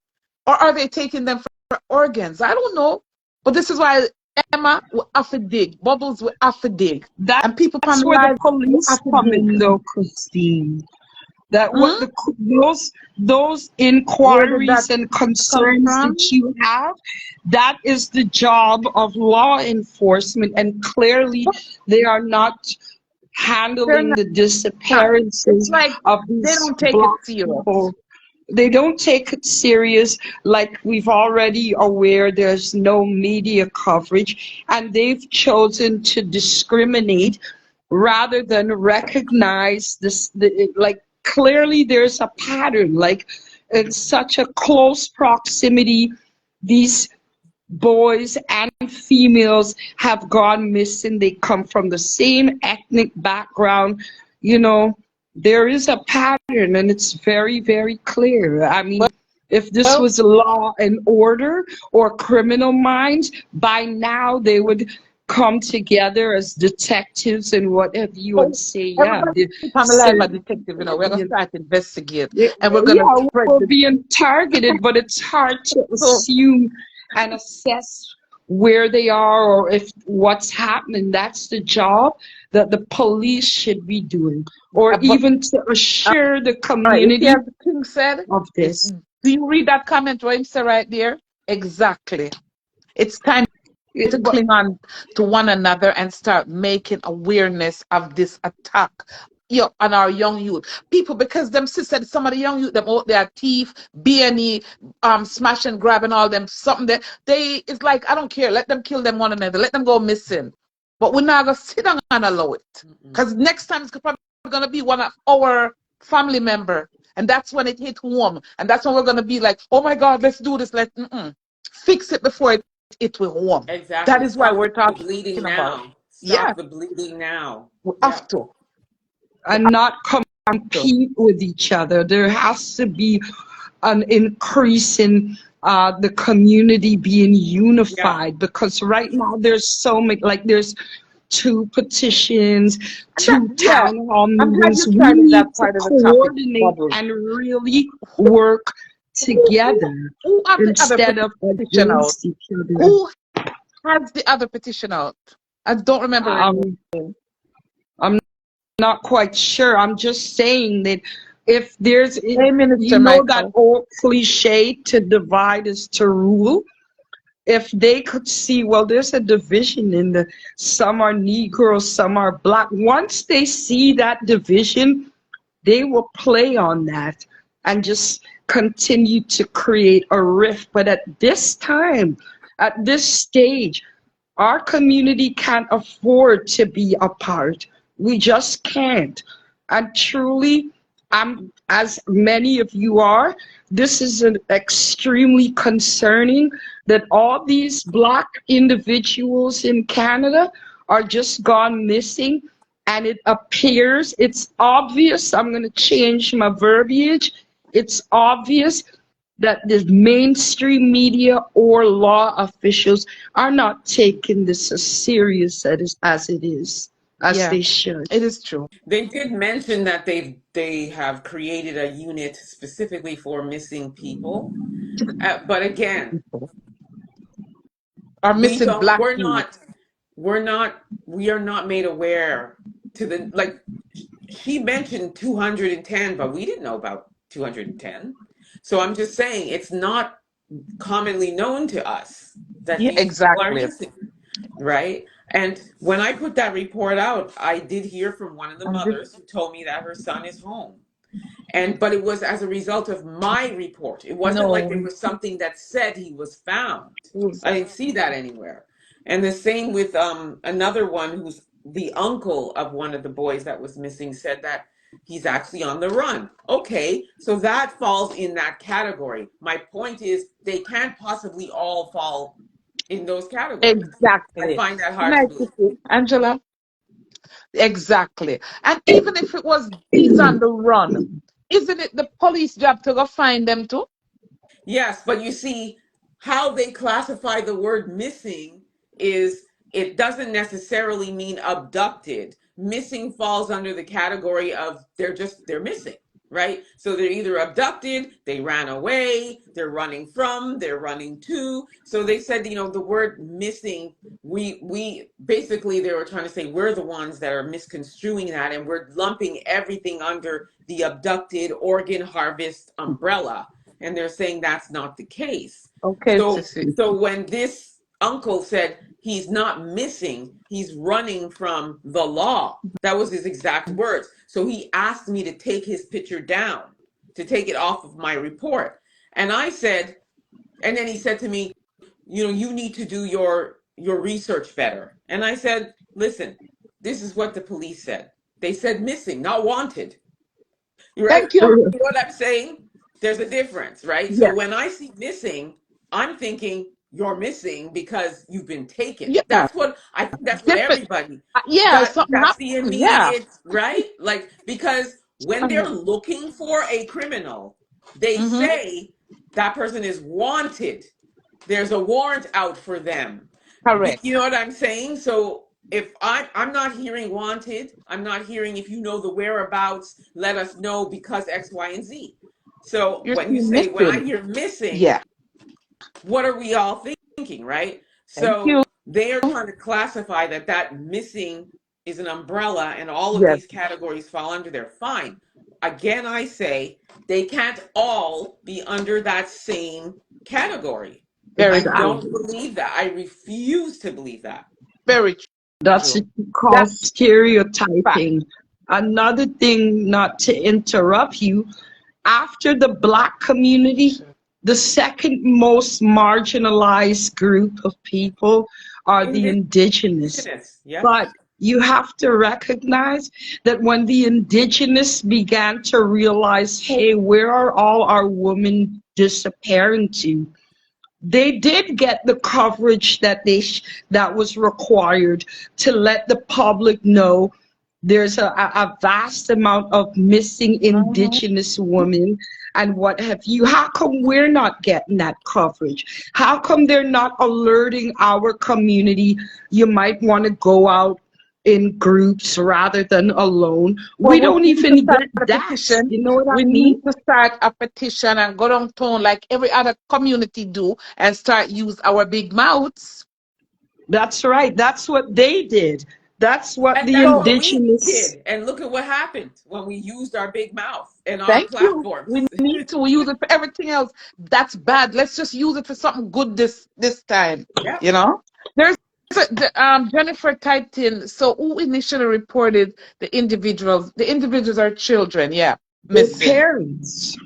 Or are they taking them for organs? I don't know. But this is why Emma will have to dig. Bubbles will have to dig. And people on that's the where the live will police have to come dig. in, though, Christine. That what Hmm? those Where did that inquiries and come concerns that from? you have, that is the job of law enforcement, and clearly they are not They're handling the not. It's disappearances like of they these don't take it Black serious. people. They don't take it serious. Like we've already aware, there's no media coverage, and they've chosen to discriminate rather than recognize this. Like clearly, there's a pattern. Like in such a close proximity, these boys and females have gone missing. They come from the same ethnic background. You know, there is a pattern, and it's very, very clear. I mean, if this Well, was law and order or criminal minds, by now they would come together as detectives and whatever you and well, say, yeah, everybody the on the line, my certain, detective, we're gonna start to investigate, yeah, and we're gonna spread we're the being targeted, but it's hard to so. assume and assess where they are or if what's happening. That's the job that the police should be doing, or But even to assure the all right, you see, community as the king said, of this. do you read that comment what him say right there? Exactly. It's time to But cling on to one another and start making awareness of this attack, on our young youth. People, because them said some of the young youth, them out there thief, B&E, smash and grab and all them, something that it's like, I don't care, let them kill them one another, let them go missing. But we're not going to sit down and allow it. Because next time it's probably going to be one of our family member. And that's when it hit home. And that's when we're going to be like, oh my God, let's do this. Fix it before it will home. That Exactly. is why Stop we're the talking bleeding about. now. Yeah, Stop the bleeding now. we Yeah. have to. We and not have to. compete with each other. There has to be an increase in the community being Yeah. unified, because right now there's so many, like there's two petitions, And that, two yeah, town hall I'm glad you meetings. We started that need to part of the topic, coordinate Bubbles. and really Who, work who, together who have the other instead of petition out? against each other. Who has the other petition out? I don't remember her Um, name. I'm not quite sure. I'm just saying that if there's, Hey, Minister you know, that Michael. old cliche, to divide is to rule. If they could see, well, there's a division in the, some are Negroes, some are Black. Once they see that division, they will play on that and just continue to create a rift. But at this time, at this stage, our community can't afford to be apart. We just can't. And truly, as many of you are, this is an extremely concerning that all these Black individuals in Canada are just gone missing. And it appears, it's obvious, I'm going to change my verbiage. It's obvious that the mainstream media or law officials are not taking this as serious as it is, as Yeah, they should. it is true. They did mention that they have created a unit specifically for missing people. But again, Are we missing don't black youth. we are not made aware to the, like, she mentioned 210, but we didn't know about 210. So I'm just saying it's not commonly known to us that Yeah, these people are exactly. missing, right? And when I put that report out, I did hear from one of the And this, mothers who told me that her son is home. And but it was as a result of my report. It wasn't like there no, was something that said he was found. who's I didn't see that anywhere. And the same with another one who's the uncle of one of the boys that was missing, said that he's actually on the run. Okay, so that falls in that category. My point is they can't possibly all fall in those categories. I exactly. find that Good hard to night, believe. Sissy. Angela. Exactly. And even if it was he's on the run, isn't it the police job to go find them too? Yes, but you see, how they classify the word missing is, it doesn't necessarily mean abducted. Missing falls under the category of they're missing, right? So they're either abducted, they ran away, they're running from, they're running to. So they said, the word missing, we basically, they were trying to say we're the ones that are misconstruing that, and we're lumping everything under the abducted organ harvest umbrella, and they're saying that's not the case. Okay, Sissy. So when this uncle said he's not missing, he's running from the law, that was his exact words. So he asked me to take his picture down, to take it off of my report. And I said, and then he said to me, you need to do your research better. And I said, listen, this is what the police said. They said missing, not wanted. You're right. Thank you. What I'm saying, there's a difference, right? So Yeah. when I see missing, I'm thinking you're missing because you've been taken. Yeah, That's what I think. That's what different. everybody. Yeah, something That's the happened. Yeah. immediate, right? Like, because when they're looking for a criminal, they Mm-hmm. say that person is wanted. There's a warrant out for them. Correct. You know what I'm saying? So if I'm not hearing wanted, I'm not hearing if you know the whereabouts, let us know because X, Y, and Z. So You're when you still say, when I missing. hear missing, Yeah. what are we all thinking, right? Thank So you. they are trying to classify that missing is an umbrella and all of Yes. these categories fall under there. Fine. Again, I say they can't all be under that same category. Very I true. don't Exactly. believe that. I refuse to believe that. Very That's true. what you call That's fact. stereotyping. Another thing, not to interrupt you, after the Black community, the second most marginalized group of people are the indigenous. Indigenous. Yep. But you have to recognize that when the indigenous began to realize, hey, where are all our women disappearing to? They did get the coverage that that was required to let the public know there's a vast amount of missing Mhm. indigenous women and what have you. How come we're not getting that coverage? How come they're not alerting our community? You might want to go out in groups rather than alone. Well, We we don't need to even start get a that. petition. You know what I We need mean? to start a petition and go downtown like every other community do and start use our big mouths. That's right. That's what they did. That's what And the that's So what we indigenous. did. And look at what happened when we used our big mouth and our thank you. We platforms. need to use it for everything else. That's bad. Let's just use it for something good this time. Yep. You know? There's Jennifer typed in, so who initially reported the individuals? The individuals are children, yeah, Their missing. parents.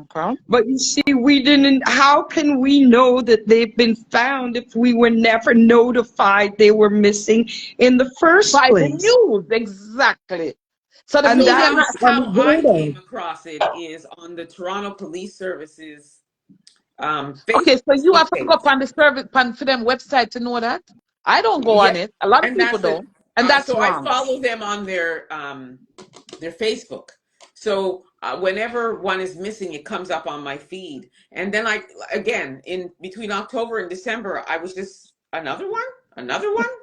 Okay. But you see, we didn't. How can we know that they've been found if we were never notified they were missing in the first By the place? news, exactly. So the And So media that's not. how I unheard of. came across it is on the Toronto Police Services Okay, so you Facebook have to go page. up on the service for them website to know that. I don't go Yeah, on it. A lot of and people that's it. don't, and that's So I wrong. follow them on their Facebook. So whenever one is missing, it comes up on my feed. And then I again in between October and December, I was just another one,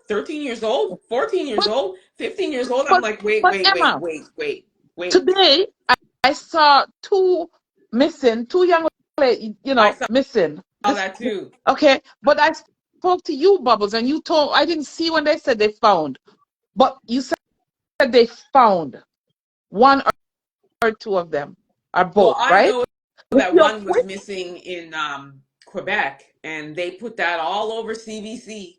13 years old, 14 years But old, 15 years old. I'm but like, wait, but wait, wait, Emma, wait, wait, wait. today I saw two missing, two young ladies, I saw missing. This that too. okay, but I spoke to you, Bubbles, and you told I didn't see when they said they found, but you said they found one or two of them, or Well, both, I right? know With that your one was quick, missing in Quebec, and they put that all over CBC.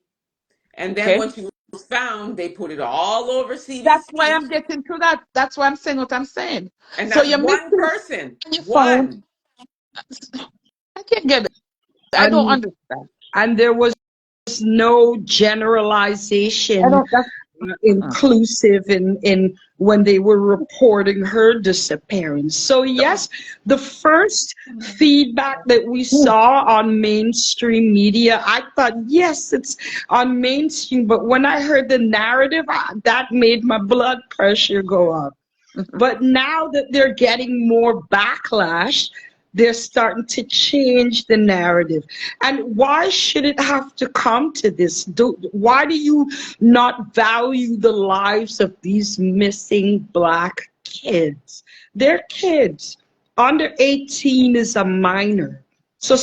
And then okay. when she was found, they put it all over That's why CBC. I'm getting to that. That's why I'm saying what I'm saying. And So that's you're one missing person. on your phone. One. I can't get it. I don't And understand. there was no I generalization don't. That's inclusive in when they were reporting her disappearance. So yes, the first feedback that we saw on mainstream media, I thought yes, it's on mainstream. But when I heard the narrative, that made my blood pressure go up. But now that they're getting more backlash, they're starting to change the narrative. And why should it have to come to this? Why do you not value the lives of these missing Black kids? They're kids. Under 18 is a minor. So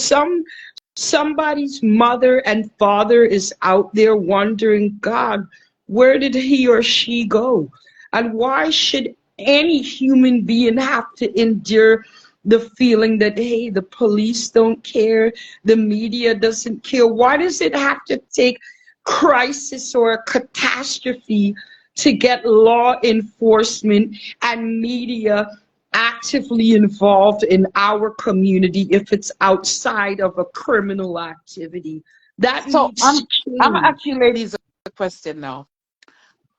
somebody's mother and father is out there wondering, God, where did he or she go? And why should any human being have to endure the feeling that, hey, the police don't care, the media doesn't care? Why does it have to take crisis or a catastrophe to get law enforcement and media actively involved in our community if it's outside of a criminal activity? That so. needs to I'm gonna ask change. you ladies a question now.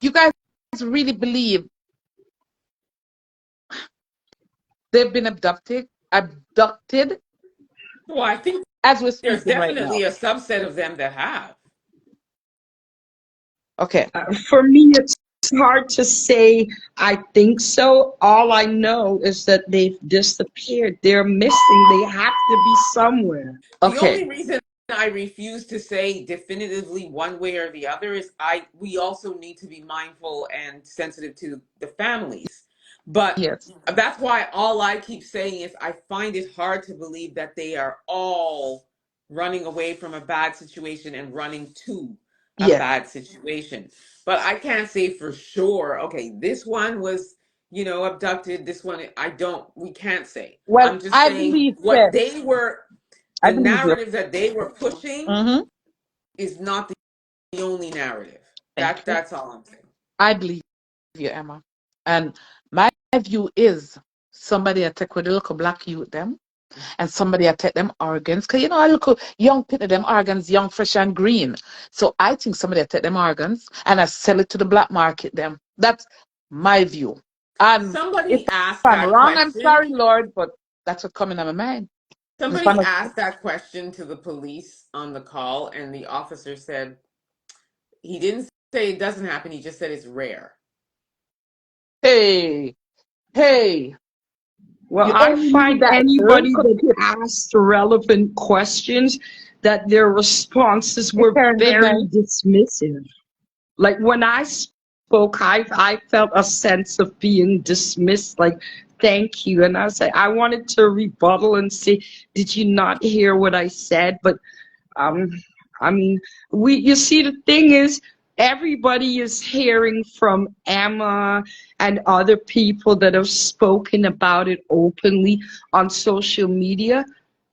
You guys really believe they've been abducted? Abducted? Well, I think as we're There's speaking right now. definitely a subset of them that have. Okay. For me, it's hard to say I think so. All I know is that they've disappeared. They're missing. They have to be somewhere. The Okay. only reason I refuse to say definitively one way or the other is we also need to be mindful and sensitive to the families. But Yes. that's why all I keep saying is I find it hard to believe that they are all running away from a bad situation and running to a Yes. bad situation. But I can't say for sure, okay, this one was, abducted, this one we can't say. Well, I'm just I saying believe what that. they were, I the believe you. narrative that they were pushing Mm-hmm. is not the only narrative. Thank you. That's all I'm saying. I believe you, Emma. And my view is somebody attack with the local black youth them, and somebody attack them organs. Cause I look young people, them organs, young, fresh and green. So I think somebody attack them organs and I sell it to the black market them. That's my view. And if Somebody asked I'm that wrong, I'm question. sorry, Lord, but that's what coming to my mind. If Somebody I'm asked that question to the police on the call, and the officer said he didn't say it doesn't happen. He just said it's rare. hey, hey, Well, you I only need find that anybody little that tip. asked relevant questions that their responses Take were care and good very night. dismissive. Like when I spoke, I felt a sense of being dismissed, like, thank you. And I was like, I wanted to rebuttal and say, did you not hear what I said? But um, I mean, you see, the thing is, everybody is hearing from Emma and other people that have spoken about it openly on social media.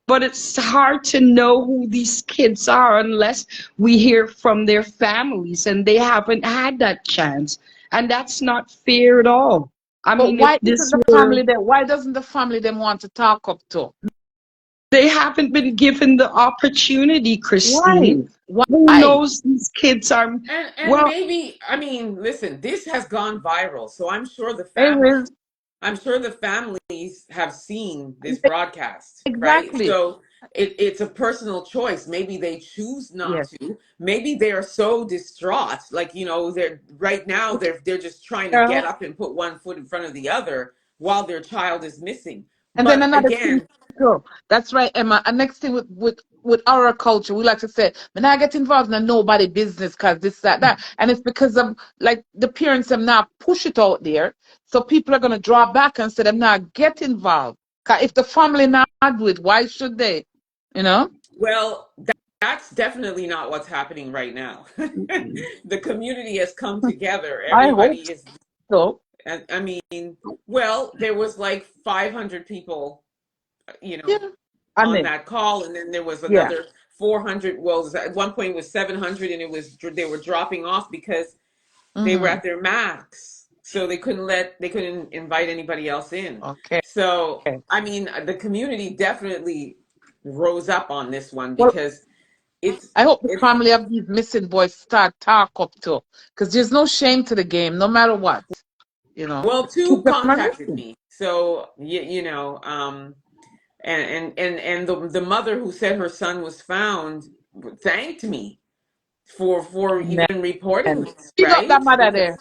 But it's hard to know who these kids are unless we hear from their families, and they haven't had that chance. And that's not fair at all. I But mean, if why isn't this the were, family there? Why doesn't the family them want to talk up to? they haven't been given the opportunity, Why? Christine. Who Why? knows these kids are, And well, maybe, I mean, listen, this has gone viral, so Hey, Wiz, I'm sure the families have seen this broadcast, right? exactly. So it's a personal choice. Maybe they choose not Yes. to. Maybe they are so distraught, like they're right now they're just trying to Yeah. get up and put one foot in front of the other while their child is missing. And then But another thing again, too. That's right, Emma. And next thing with our culture, we like to say, "Man, I get involved in nobody business because this, that." And it's because of like the parents them now push it out there, so people are gonna draw back and say them now get involved. 'Cause if the family not do it, why should they? You know? well, that's definitely not what's happening right now. The community has come together. I hope Everybody is, so. I mean, well, there was like 500 people, you know, Yeah. I on mean, that call, and then there was yeah. another 400. Well, at one point it was 700, and they were dropping off because they were Mm-hmm. at their max, so they couldn't invite anybody else in. Okay. So I mean, the community definitely rose up on this one Well, because it's I hope the it's family of these missing boys start talk up to, because there's no shame to the game, no matter what. You know, well, two keep them from contacted missing. me, so and the mother who said her son was found thanked me for Amen. even reporting this, Big up that right? mother Because there.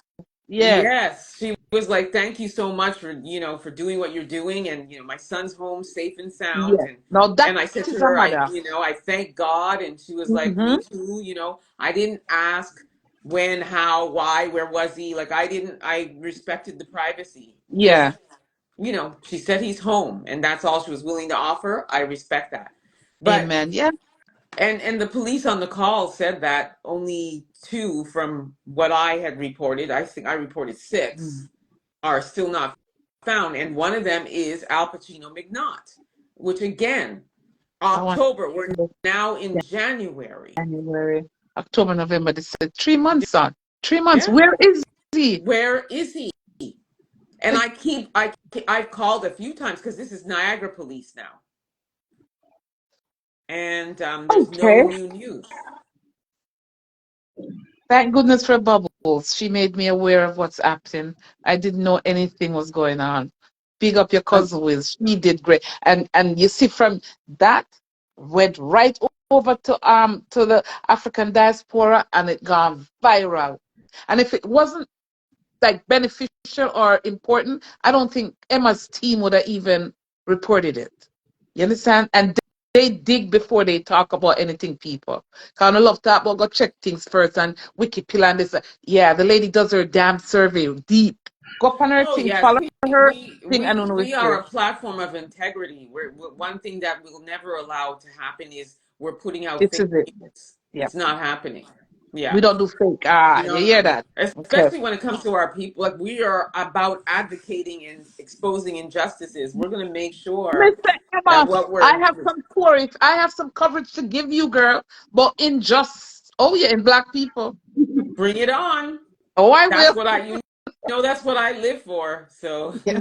Yes, yes, she was like, "Thank you so much for for doing what you're doing, and my son's home safe and sound." yes. Now that And I said to is a her, mother. I thank God, and she was like, "Me Mm-hmm. too." I didn't ask when, how, why, where was he? Like I didn't. I respected the privacy. Yeah. Just she said he's home, and that's all she was willing to offer. I respect that, but Amen. Yeah. and the police on the call said that only two from what I had reported, I think I reported Mm. six, are still not found. And one of them is Al Pacino McNaught, which again, I want October, we're to go now in January. January, October, November, December. 3 months on. 3 months. Yeah. Where is he? Where is he? And I've called a few times because this is Niagara police now. And there's no Okay. new news. Thank goodness for Bubbles. She made me aware of what's happening. I didn't know anything was going on. Big up your um, cousin Wiz. She did great. And you see from that, went right over to the African diaspora, and it gone viral. And if it wasn't like beneficial or important, I don't think Emma's team would have even reported it. You understand? And they dig before they talk about anything, people. Kind of love to go check things first and Wikipedia and this. Yeah, the lady does her damn survey deep. Go up on her Oh thing, yes, follow her thing, and know we it's are here. a platform of integrity. We're one thing that we'll never allow to happen is we're putting out This fake is it. news. Yeah. It's not happening. Yeah. We don't do fake. You You know, hear that? Okay. especially when it comes to our people, like we are about advocating and exposing injustices. We're going to make sure Mr. that Emma, what I we're have some stories. I have some coverage to give you, girl. But in just, oh yeah, in black people. bring it on. Oh, I That's will. what that's what I live for. So, Yeah.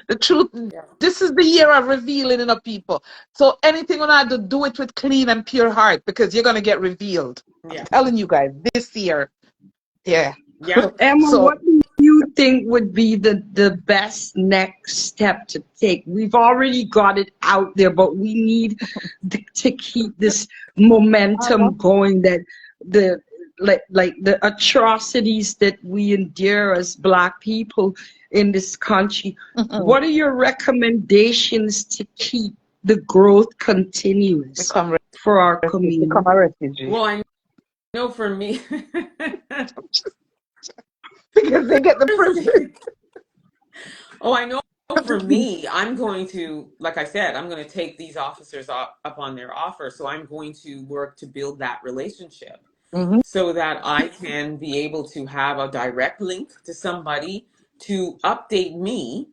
The truth, yeah, this is the year of revealing in a people. So anything on that, to do it with clean and pure heart, because you're gonna get revealed. I'm yeah, telling you guys, this year. Yeah. yeah. Emma, So what do you think would be the best next step to take? We've already got it out there, but we need to keep this I know. momentum going. That the like the atrocities that we endure as Black people in this country. Mhm. What are your recommendations to keep the growth continuous Become for our become community? a refugee. Well, I know for me, Because they get the privilege. oh, I know for me, I'm going to, like I said, I'm going to take these officers up on their offer. So I'm going to work to build that relationship Hmm. so that I can be able to have a direct link to somebody to update me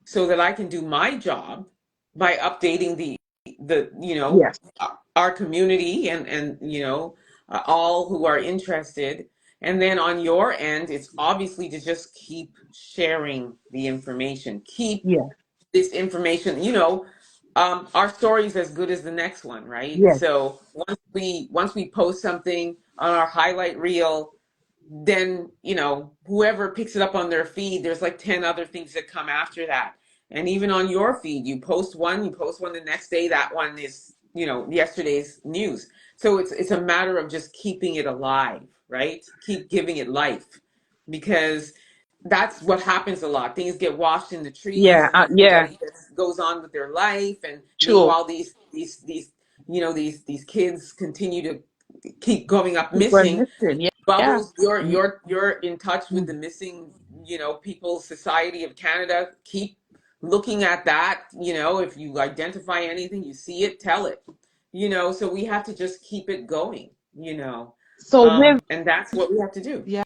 so that I can do my job by updating the Yes. our community and all who are interested. And then on your end, it's obviously to just keep sharing the information, keep Yes. this information. Our story is as good as the next one, right? Yes. So once we post something on our highlight reel, then whoever picks it up on their feed, there's like 10 other things that come after that. And even on your feed, you post one the next day, that one is yesterday's news. So it's a matter of just keeping it alive, right? Keep giving it life, because that's what happens a lot. Things get washed in the trees Yeah, and then yeah. everybody goes on with their life, and True. meanwhile these kids continue to keep going up People are missing. missing. Yeah. Yeah. Bubbles, you're Mhm. you're you're in touch with the missing, people society of Canada. Keep looking at that. If you identify anything, you see it, tell it. So we have to just keep it going. So with And that's what we have to do. yeah.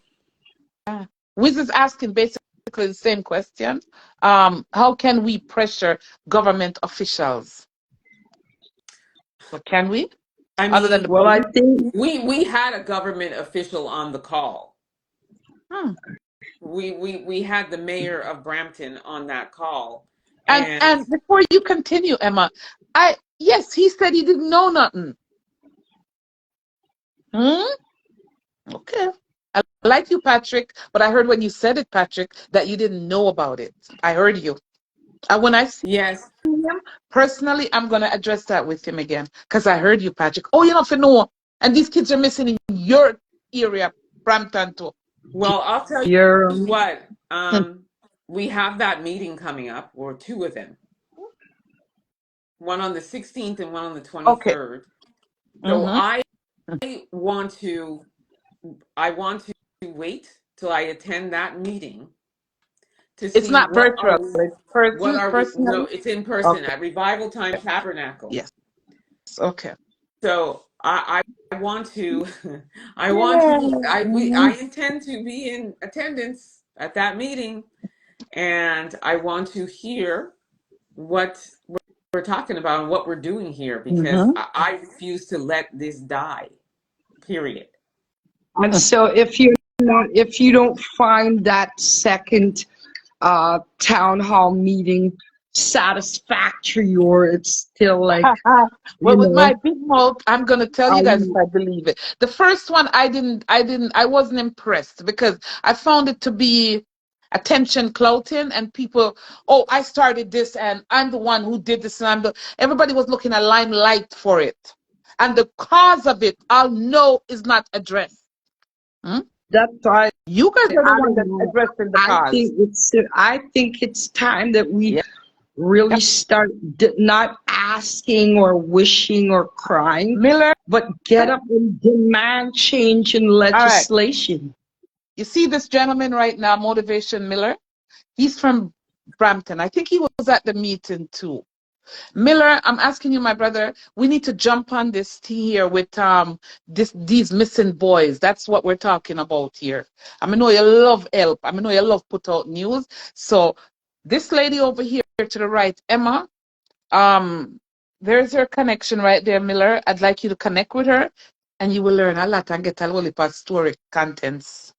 Wiz is asking basically the same question. How can we pressure government officials? So can we? I Other than mean, the Well, I police? think we had a government official on the call. Hmm. We had the mayor of Brampton on that call, and And before you continue, Emma, yes, he said he didn't know nothing. Hmm? Okay. I like you, Patrick, but I heard when you said it, Patrick, that you didn't know about it. I heard you. And when I see yes, him personally, I'm gonna address that with him again. Because I heard you, Patrick. Oh, you know, for no. And these kids are missing in your area, Brampton too. well, I'll tell you're you what. Hmm. We have that meeting coming up, or two of them, one on the 16th and one on the Okay. 23rd. So Mm-hmm. want to I want to wait till I attend that meeting to It's see not virtual, it's what person, are we no, personally. it's in person Okay. at Revival Time Tabernacle. Yes. Okay. So I want to I want Yeah. to I Mhm. intend to be in attendance at that meeting, and I want to hear what we're talking about and what we're doing here, because Mhm. I refuse to let this die. Period. and so if you don't find that second town hall meeting satisfactory, or it's still like, you Well, with know, my big mouth, I'm gonna tell you guys if um, I believe it. The first one, I wasn't impressed because I found it to be. attention clouting and people, oh, I started this and I'm the one who did this, and everybody was looking at limelight for it. And the cause of it, I'll know, is not addressed. That's why You guys are the I one don't that's know. addressing the cause. I think it's time that we Yeah. really start not asking or wishing or crying, Miller, but get up and demand change in all right. legislation. You see this gentleman right now, Motivation Miller? He's from Brampton. I think he was at the meeting too. Miller, I'm asking you, my brother, we need to jump on this here with these missing boys. That's what we're talking about here. I know you love help. I know you love put out news. So this lady over here to the right, Emma, there's her connection right there, Miller. I'd like you to connect with her and you will learn a lot and get a whole heap of story contents.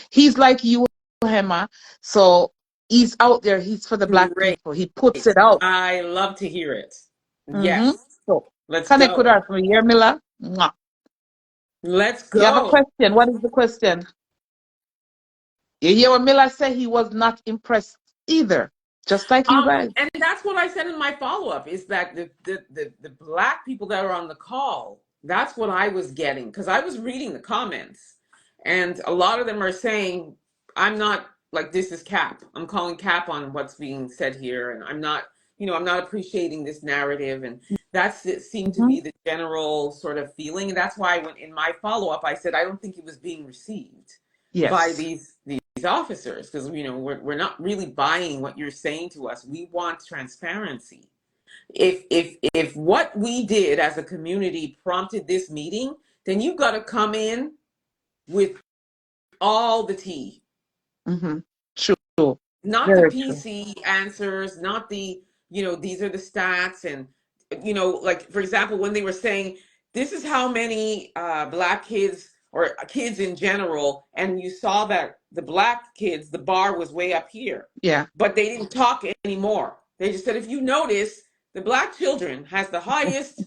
He's like you, Emma. So he's out there. He's for the Black Great. people. He puts it out. I love to hear it. Mm-hmm. Yes. So Let's connect with go. her from here, Miller. Mwah. Let's You have a go. question. What is the question? You hear what Miller said? He was not impressed either, just like you guys. And that's what I said in my follow-up, is that the Black people that are on the call, that's what I was getting, because I was reading the comments, and a lot of them are saying, I'm not, like, this is cap. I'm calling cap on what's being said here, and I'm not, I'm not appreciating this narrative, and it seemed to Mm-hmm. be the general sort of feeling, and that's why in my follow-up I said I don't think it was being received by Yes. these officers, because we're not really buying what you're saying to us. We want transparency. If what we did as a community prompted this meeting, then you've got to come in with all the tea. Mm-hmm. True. Not the Very true. PC answers, not the, these are the stats. And, like, for example, when they were saying, this is how many Black kids or kids in general, and you saw that the Black kids, the bar was way up here. Yeah. But they didn't talk anymore. They just said, if you notice, the Black children has the highest.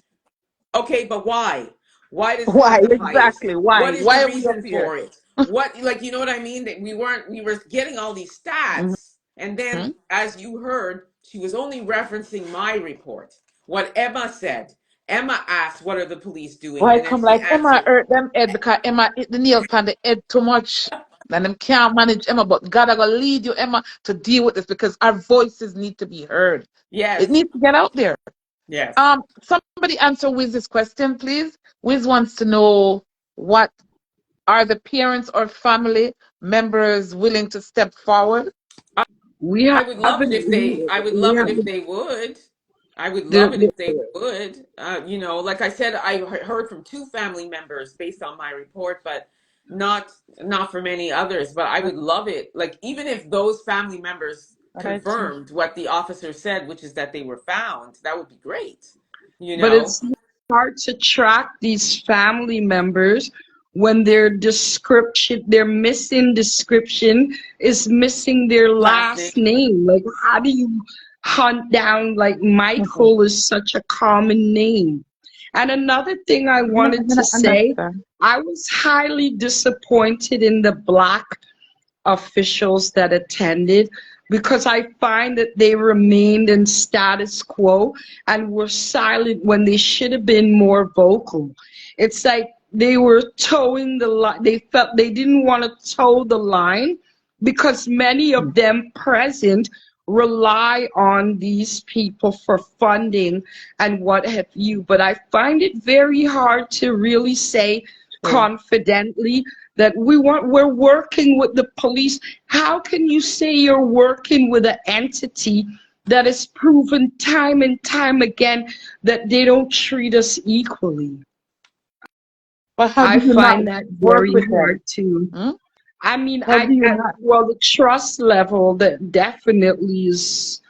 Okay, but why? Why does it Why have the highest? exactly? Why? What is the Why are we up reason here? for it? What, like, you know what I mean? That we were getting all these stats. And Mm-hmm. then, as you heard, she was only referencing my report. What Emma said. Emma asked, what are the police doing? Why And then come she like Emma answered, hurt them head because Emma hit the nail on the head too much. And them can't manage Emma, but God I gonna lead you, Emma, to deal with this because our voices need to be heard. It yes, needs to get out there. yes. Somebody answer Wiz's question, please. Wiz wants to know, what are the parents or family members willing to step forward? We I would love it haven't. if they. I would We love it if haven't. they would. I would love it The, if they would. Like I said, I heard from 2 family members based on my report, but not from any others. But I would love it. Like, even if those family members confirmed what the officer said, which is that they were found, that would be great. You but know. it's hard to track these family members when their missing description is missing their Last last name. name. Like, how do you hunt down, like, Michael is such a common name? And another thing I wanted to say, I was highly disappointed in the Black officials that attended, because I find that they remained in status quo and were silent when they should have been more vocal. It's like they were towing the line. They felt they didn't want to toe the line because many of them present rely on these people for funding and what have you. But I find it very hard to really say confidently that we're working with the police. How can you say you're working with an entity that has proven time and time again that they don't treat us equally? But how I do you not find that work very with them? hard to. I mean, How do you not? well, the trust level that definitely is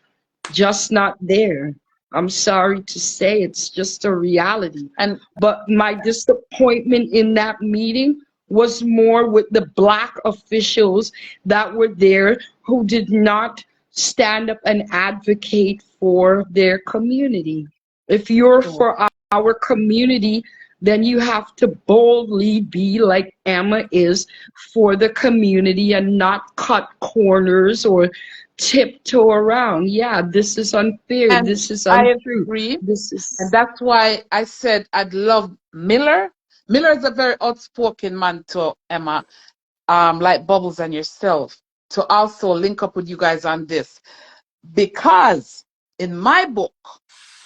just not there. I'm sorry to say, it's just a reality. But my disappointment in that meeting was more with the Black officials that were there who did not stand up and advocate for their community. If you're for our community, then you have to boldly be like Emma is for the community and not cut corners or tiptoe around. Yeah, this is unfair. And This is I untrue. agree. This And is that's why I said I'd love Miller. Miller is a very outspoken man to Emma, like Bubbles and yourself, to also link up with you guys on this. Because in my book,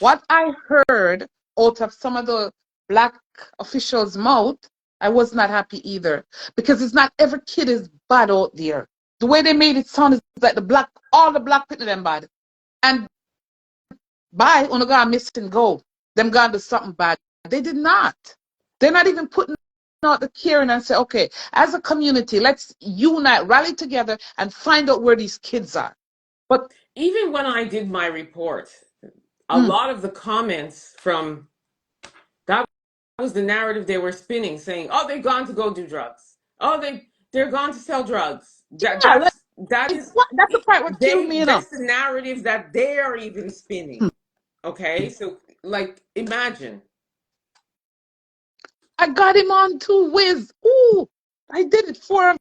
what I heard out of some of the black officials' mouth, I was not happy either. Because it's not every kid is bad out there. The way they made it sound is like all the black people them bad. And by on gone missing go, them gone do something bad. They did not. They're not even putting out the caring and say, okay, as a community, let's unite, rally together, and find out where these kids are. But Even when I did my report, a lot of the comments from that was the narrative they were spinning, saying, "Oh, they've gone to go do drugs. Oh, they're gone to sell drugs." yeah, That is that's the part what killed me, that's the narrative that they are even spinning. Hmm. Okay, so like imagine. I got him on too, Wiz. Ooh, I did it for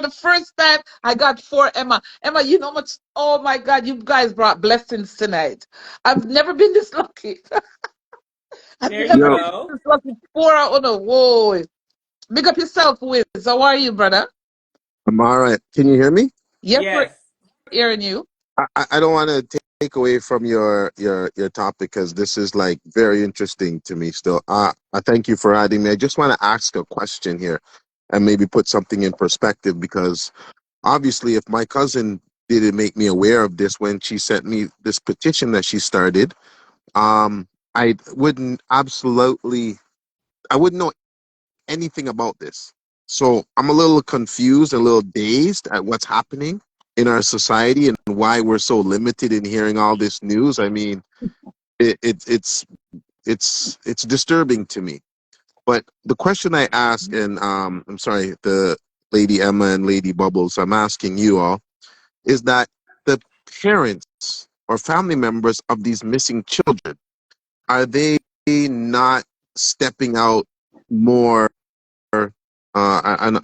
the first time. I got for Emma. Emma, you know much. Oh my God, you guys brought blessings tonight. I've never been this lucky. I've There you never Yo, been go. this lucky. For oh no, whoa. Big up yourself, Wiz. How are you, brother? I'm all right. Can you hear me? Yes, we're Yes. hearing you. I don't want to take away from your topic because this is like very interesting to me still. I thank you for adding me. I just want to ask a question here and maybe put something in perspective because obviously if my cousin didn't make me aware of this when she sent me this petition that she started, I wouldn't absolutely I wouldn't know anything about this. So I'm a little confused, a little dazed at what's happening in our society and why we're so limited in hearing all this news. I mean, it's disturbing to me. But the question I ask, and I'm sorry, the Lady Emma and Lady Bubbles, I'm asking you all, is that the parents or family members of these missing children, are they not stepping out more? I'm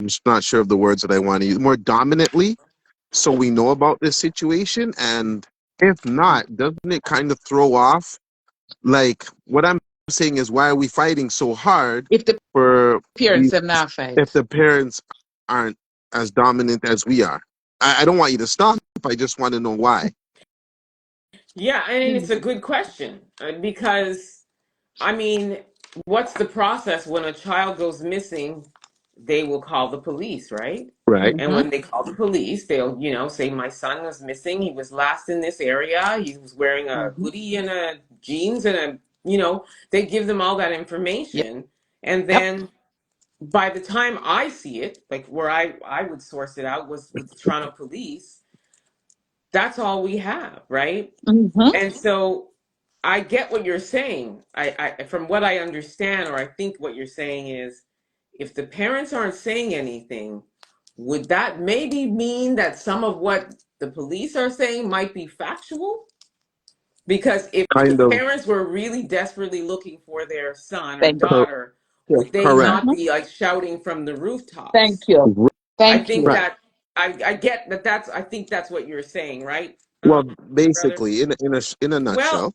just not sure of the words that I want to use, more dominantly, so we know about this situation? And if not, doesn't it kind of throw off? Like, what I'm saying is, why are we fighting so hard If the for parents these have not if fight. the parents aren't as dominant as we are? I don't want you to stop. I just want to know why. Yeah, and it's a good question because I mean, what's the process when a child goes missing? They will call the police, right? Right. And Mm-hmm. when they call the police, they'll, say my son was missing. He was last in this area. He was wearing a Mm-hmm. hoodie and a jeans and they give them all that Yep. information. And Yep. then by the time I see it, like where I would source it out was with the Toronto police, that's all we have, right? Mm-hmm. And so I get what you're saying. I from what I understand, or I think what you're saying is if the parents aren't saying anything, would that maybe mean that some of what the police are saying might be factual? Because if the Kind of. parents were really desperately looking for their son or Thank daughter, would they Correct. not you. be like shouting from the Thank rooftops? you. I Thank think you. Right. that I get that I think that's what you're saying, right? Well, Brother? basically, in a Well, nutshell.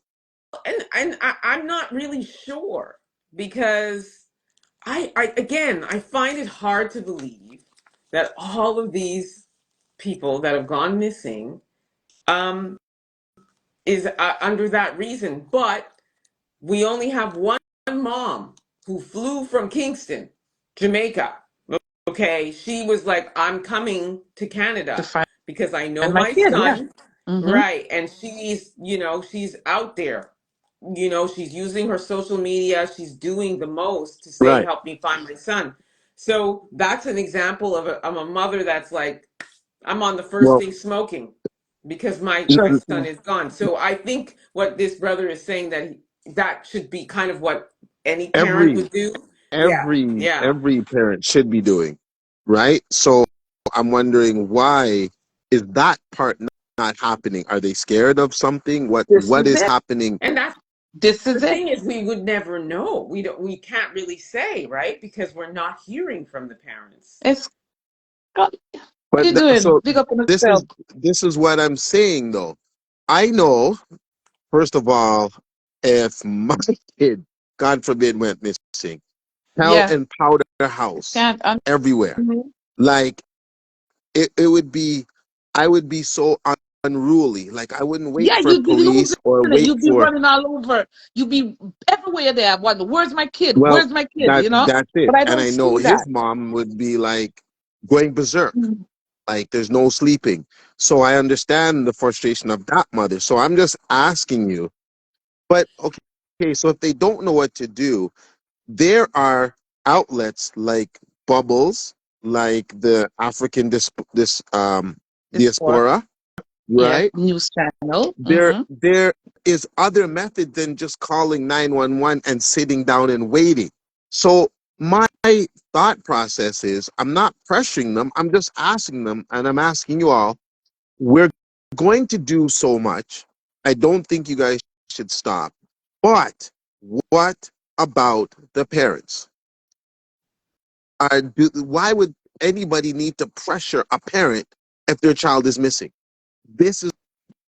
I'm not really sure because I again I find it hard to believe that all of these people that have gone missing um, is under that reason. But we only have one mom who flew from Kingston, Jamaica. Okay, she was like, I'm coming to To Canada find because I know my my kid, yeah. son, Mm-hmm. right? And she's out there. She's using her social media. She's doing the most to say, Right. help me find my son. So that's an example of a mother that's like, I'm on the first Well, thing smoking because my n- my n- Trust son me. is gone. So I think what this brother is saying that should be kind of what any parent every would do. Yeah, every yeah. every parent should be doing, right? So I'm wondering, why is that part not happening? Are they scared of something? what This what is is it. happening And that's This The is it. thing is, we would never know. We can't really say, right? Because we're not hearing from the parents. It's what But you doing? so Big up on this yourself. is what I'm saying though. I know, first of all, if my kid, God forbid, went missing, hell Yeah. and powder house Can't everywhere. mhm. Like it would be, I would be so unruly. Like I wouldn't wait Yeah, for you'd be police losing or it. wait You'd be for. running all over. You'd be everywhere there. Wonder, where's my kid? Well, Where's my kid? You know? that's it. But I And don't I know see his that. mom would be like going berserk. Mhm. Like there's no sleeping. So I understand the frustration of that mother. So I'm just asking you. But okay, so if they don't know what to do, there are outlets like Bubbles, like the African This for diaspora, yeah, right? news channel. There is other method than just calling 911 and sitting down and waiting. So my thought process is I'm not pressuring them. I'm just asking them, and I'm asking you all, we're going to do so much. I don't think you guys should stop. But what about the parents? Why would anybody need to pressure a parent if their child is missing? This is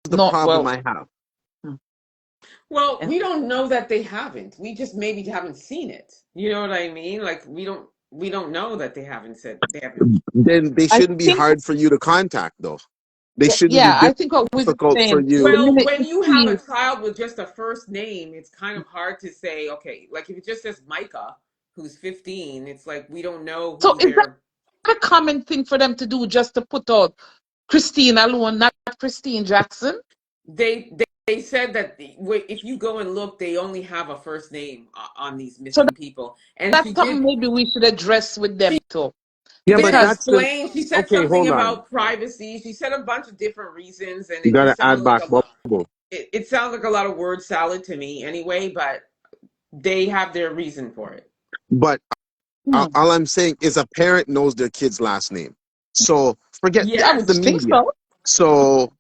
the No, problem well, I have. mm, Well, and we don't know that they haven't. We just maybe haven't seen it. You know what I mean? Like we don't know that they haven't said they haven't. Then they I shouldn't be think hard for you to contact, though. They shouldn't be yeah, I think what we're difficult for saying you. the Well, minute when you you have a see child with just a first name, it's kind of hard to say, okay, like if it just says Micah, who's 15, it's like we don't know so who is that they're a common thing for them to do just to put out Christine alone, not Christine Jackson? they said that if you go and look, they only have a first name on these So missing people. And that's something maybe we should address with them she too. Yeah, but did Because that's the explain. She said okay. something Hold on, about privacy. She said a bunch of different reasons, and you it got to just add sounded like back a lot. Bubble. It sounds like a lot of word salad to me, anyway. But they have their reason for it. But hmm, all I'm saying is a parent knows their kid's last name. So forget I would the Yes, think media. so. So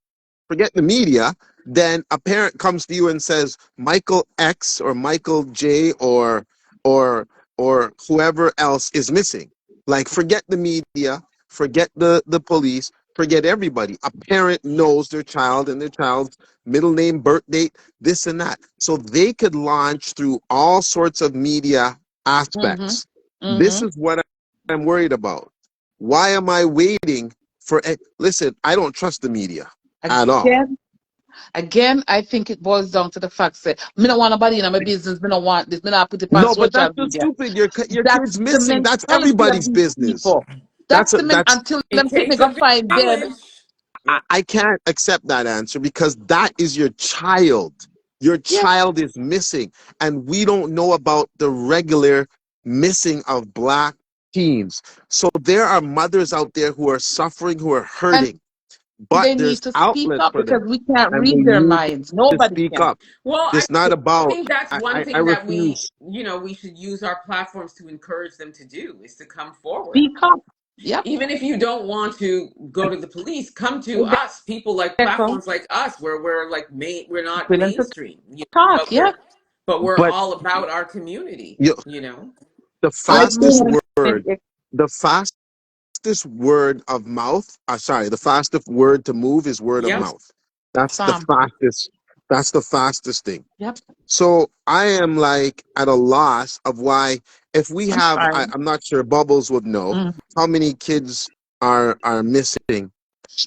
forget the media. Then a parent comes to you and says Michael X or Michael J or or whoever else is missing. Like forget the media, forget the police, forget everybody. A parent knows their child and their child's middle name, birth date, this and that. So they could launch through all sorts of media Mm-hmm. aspects. This Mm-hmm. is what I'm worried about. Why am I waiting for listen, I don't trust the media at all. Again, again, I think it boils down to the fact that me don't want nobody in my business. Me don't want this. Me not put it on No, but social that's just media. stupid. Your That's kid's the missing. That's mentality of everybody's these business. people. That's the men That's until it them take me takes go a find dead. village. Yeah. I can't accept that answer because that is your child. Your Yeah, child is missing, and we don't know about the regular missing of black teens. So there are mothers out there who are suffering, who are and hurting, but they need there's to speak outlets up for because them, we can't and they read their need minds. to Nobody speak can. up. Well, I It's not about. think that's one I thing that refuse. we should use our platforms to encourage them to do is to come forward. Speak up. Yep. Even if you don't want to go to the police, come to Exactly. us, people like platforms like us, where we're like we're not Willing to mainstream, talk. but Yep. we're But all about our community, you, you know. the Our fastest movement word, is the fastest word of mouth. Sorry, the fastest word to move is word of Yep. mouth. That's the Sam. fastest. That's the fastest thing. Yep. So I am like at a loss of why. If we I'm have, trying. I'm not sure. Bubbles would know Mm. how many kids are missing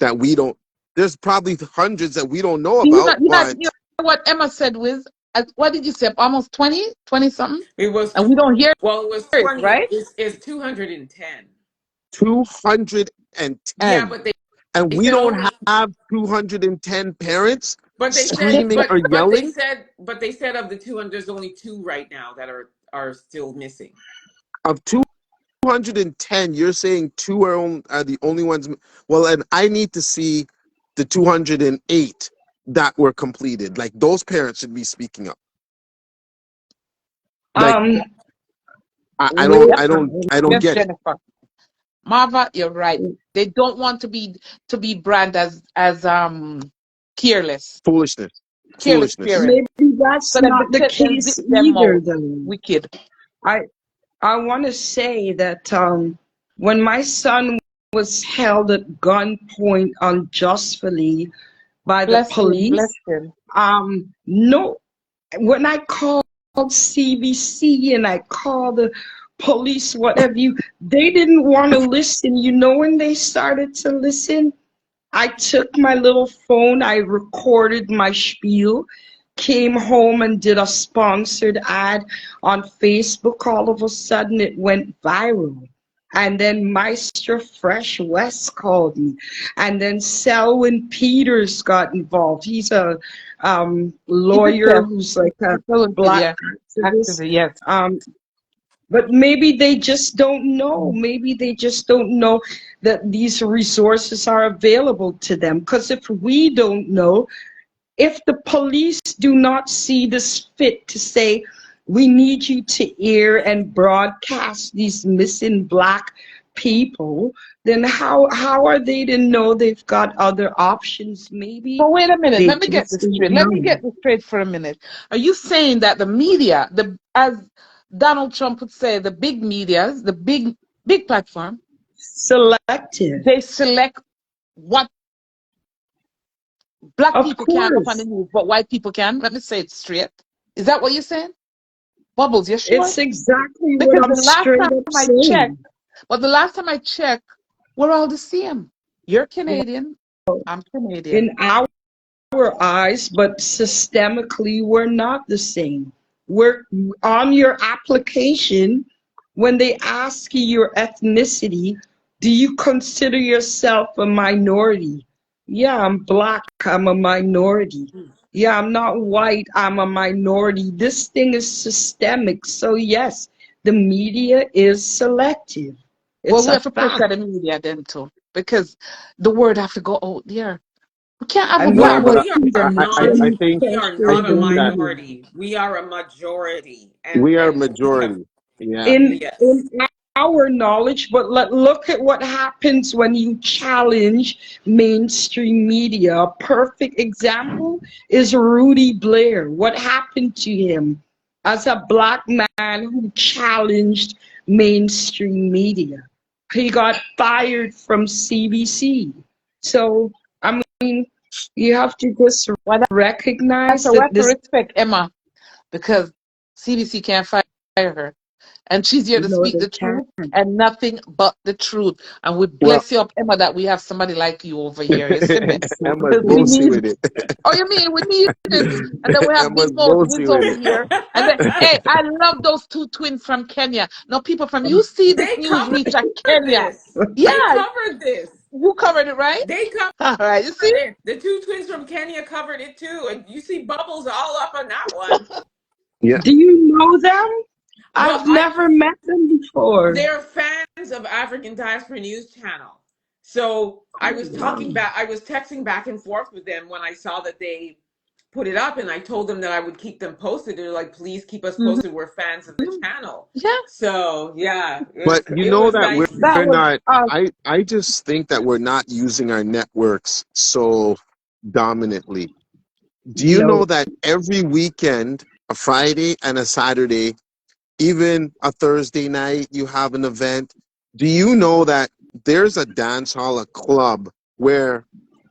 that we don't. There's probably hundreds that we don't know about, You but know what Emma said was, what did you say? Almost 20, 20 something? It was And we don't hear well, it was it, 20. right? It's 210. 210. Yeah, but And they we said don't only have 210 parents but they said screaming or yelling but they said of the 200 there's only two right now that are still missing. of 210. You're saying two are the only ones. Well, and I need to see the 208 that were completed. Like those parents should be speaking up. Like Um, Yep. I don't Yes, get it. Jennifer. Marva, you're right. They don't want to be branded as careless. Foolishness. Careless Foolishness. parents. Maybe that's So them not the them zip case them either, mouth. though. Wicked. I I want to say that when my son was held at gunpoint unjustly by the Bless him. police, Bless him. no, when I called CBC and I called the police, what have you, they didn't want to listen. You know, when they started to listen, I took my little phone, I recorded my spiel, came home and did a sponsored ad on Facebook. All of a sudden, it went viral. And then Maestro Fresh West called me. And then Selwyn Peters got involved. He's a He's a lawyer chef. who's like a black Yeah. activist. Activist, yes. But maybe they just don't know. Maybe they just don't know that these resources are available to them. Because if we don't know, if the police do not see this fit to say, we need you to air and broadcast these missing Black people, then how are they to know they've got other options? Maybe But wait a minute. they Let me get just this don't straight. Let me know. get this straight for a minute. Are you saying that the media, as Donald Trump would say, the big medias, the big platform, Selective. they select what Black Of people can up on course. the news, but white people can? Let me say it straight. Is that what you're saying? Bubbles, you sure? It's exactly what Because I'm the last straight time up I checked, saying. we're all the same. You're Canadian, I'm Canadian. In our eyes, but systemically, we're not the same. We're on your application, when they ask you your ethnicity, do you consider yourself a minority? Yeah, I'm Black, I'm a minority. Yeah, I'm not white, I'm a minority. This thing is systemic. So, yes, the media is selective. Well, It's we a have to push fact. that in media then too, because the word have to go out there. We can't have a And black Yeah, what but white We peace. are not when I you think we are I pressure not a the think that media? minority. We are a majority. we are And we have majority. Yeah. yes. In our knowledge, but look at what happens when you challenge mainstream media. A perfect example is Rudy Blair. What happened to him as a Black man who challenged mainstream media? He got fired from CBC. So, I mean, you have to just Well, recognize so we that have to this, respect Emma because CBC can't fire her. And she's here you to know, speak they the can't. truth and nothing but the truth. And we Well, bless you up, Emma, that we have somebody like you over here. You see me? Emma's Because we bossy need, with it. oh, you mean we need it. And then we have Emma's Big Mouth bossy Wiz with over it. here. And then, hey, I love those two twins from Kenya. Now, people from, you see this They news covered reach at Kenya. this. They Yeah, covered this. you covered it, right? They covered All right, you see? it. The two twins from Kenya covered it too. And you see Bubbles all up on that one. Yeah. Do you know them? Well, I've never met them before. they're fans of African Diaspora News Channel. So I Oh, was wow. talking back, I was texting back and forth with them when I saw that they put it up, and I told them that I would keep them posted. They're like, please keep us Mhm. posted. We're fans of the channel. Yeah, So yeah, But you it know was that nice. That we're was not us. I just think that we're not using our networks so dominantly. Do you No. know that every weekend, a Friday and a Saturday, even a Thursday night, you have an event? Do you know that there's a dance hall, a club where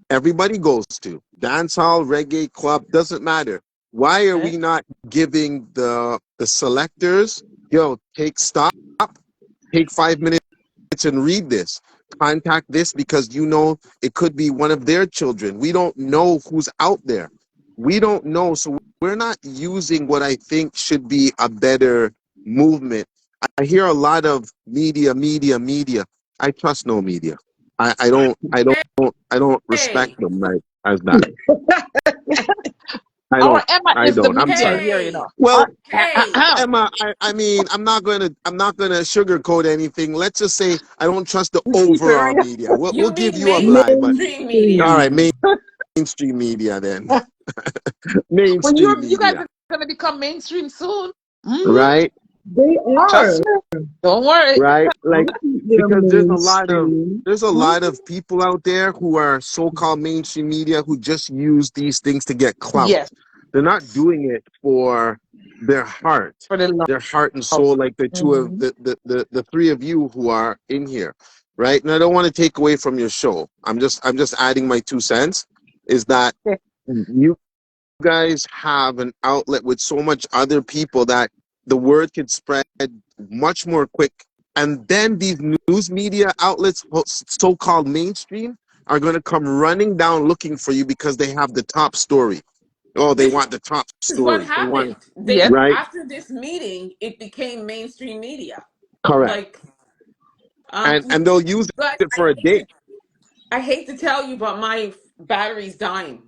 everybody goes to? Dance hall, reggae club, doesn't matter. Why are okay. we not giving the selectors, yo, take 5 minutes and read this. Contact this because you know it could be one of their children. We don't know who's out there. We don't know. So we're not using what I think should be a better movement. I hear a lot of media. I trust no media. I don't respect Hey, them right as that. I Our don't. Emma I is the don't. I'm media sorry. here, you hey, know. Well, Our, hey. Emma, I mean, I'm not gonna sugarcoat anything. Let's just say I don't trust the overall Serious. media. We'll You give mean you a lie, but mainstream all media? right, Mainstream. mainstream media then. Well, Mainstream you guys media, are going to become mainstream soon. Mm, right? They are. trust me. Don't worry. Right? I Like think they're because mainstream. there's a Mm, lot of people out there who are so-called mainstream media who just use these things to get clout. yes. They're not doing it for their heart, For the love. their heart and soul, like the two of Mhm. the three of you who are in here, right? And I don't want to take away from your show. I'm just adding my 2 cents. Is that Yeah. you guys have an outlet with so much other people that the word could spread much more quick, and then these news media outlets, so-called mainstream, are going to come running down looking for you because they have the top story. Oh, they This want the top is what story. They want it, happened. Yes. right? After this meeting, it became mainstream media. Correct. Like, And they'll use guys, it for a day. I hate to tell you, but my battery's dying.